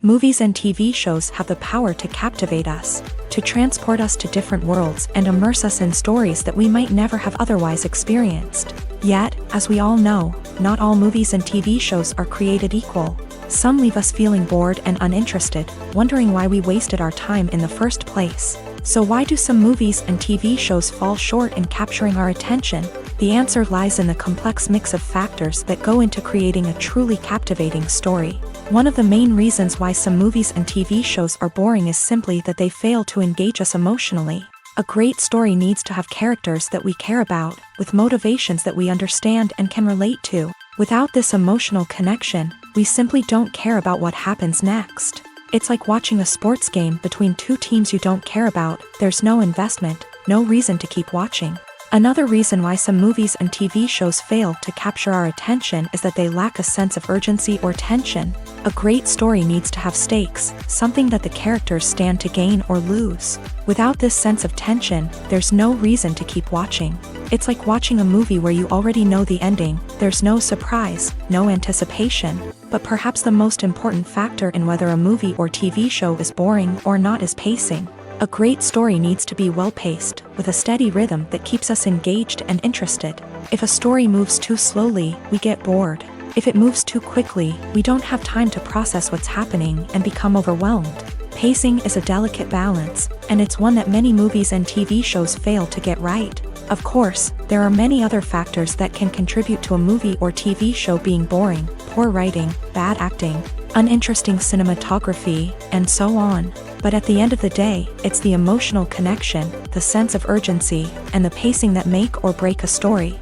Movies and TV shows have the power to captivate us, to transport us to different worlds and immerse us in stories that we might never have otherwise experienced. Yet, as we all know, not all movies and TV shows are created equal. Some leave us feeling bored and uninterested, wondering why we wasted our time in the first place. So why do some movies and TV shows fall short in capturing our attention? The answer lies in the complex mix of factors that go into creating a truly captivating story. One of the main reasons why some movies and TV shows are boring is simply that they fail to engage us emotionally. A great story needs to have characters that we care about, with motivations that we understand and can relate to. Without this emotional connection, we simply don't care about what happens next. It's like watching a sports game between two teams you don't care about. There's no investment, no reason to keep watching. Another reason why some movies and TV shows fail to capture our attention is that they lack a sense of urgency or tension. A great story needs to have stakes, something that the characters stand to gain or lose. Without this sense of tension, there's no reason to keep watching. It's like watching a movie where you already know the ending, there's no surprise, no anticipation. But perhaps the most important factor in whether a movie or TV show is boring or not is pacing. A great story needs to be well-paced, with a steady rhythm that keeps us engaged and interested. If a story moves too slowly, we get bored. If it moves too quickly, we don't have time to process what's happening and become overwhelmed. Pacing is a delicate balance, and it's one that many movies and TV shows fail to get right. Of course, there are many other factors that can contribute to a movie or TV show being boring: poor writing, bad acting, uninteresting cinematography, and so on. But at the end of the day, it's the emotional connection, the sense of urgency, and the pacing that make or break a story.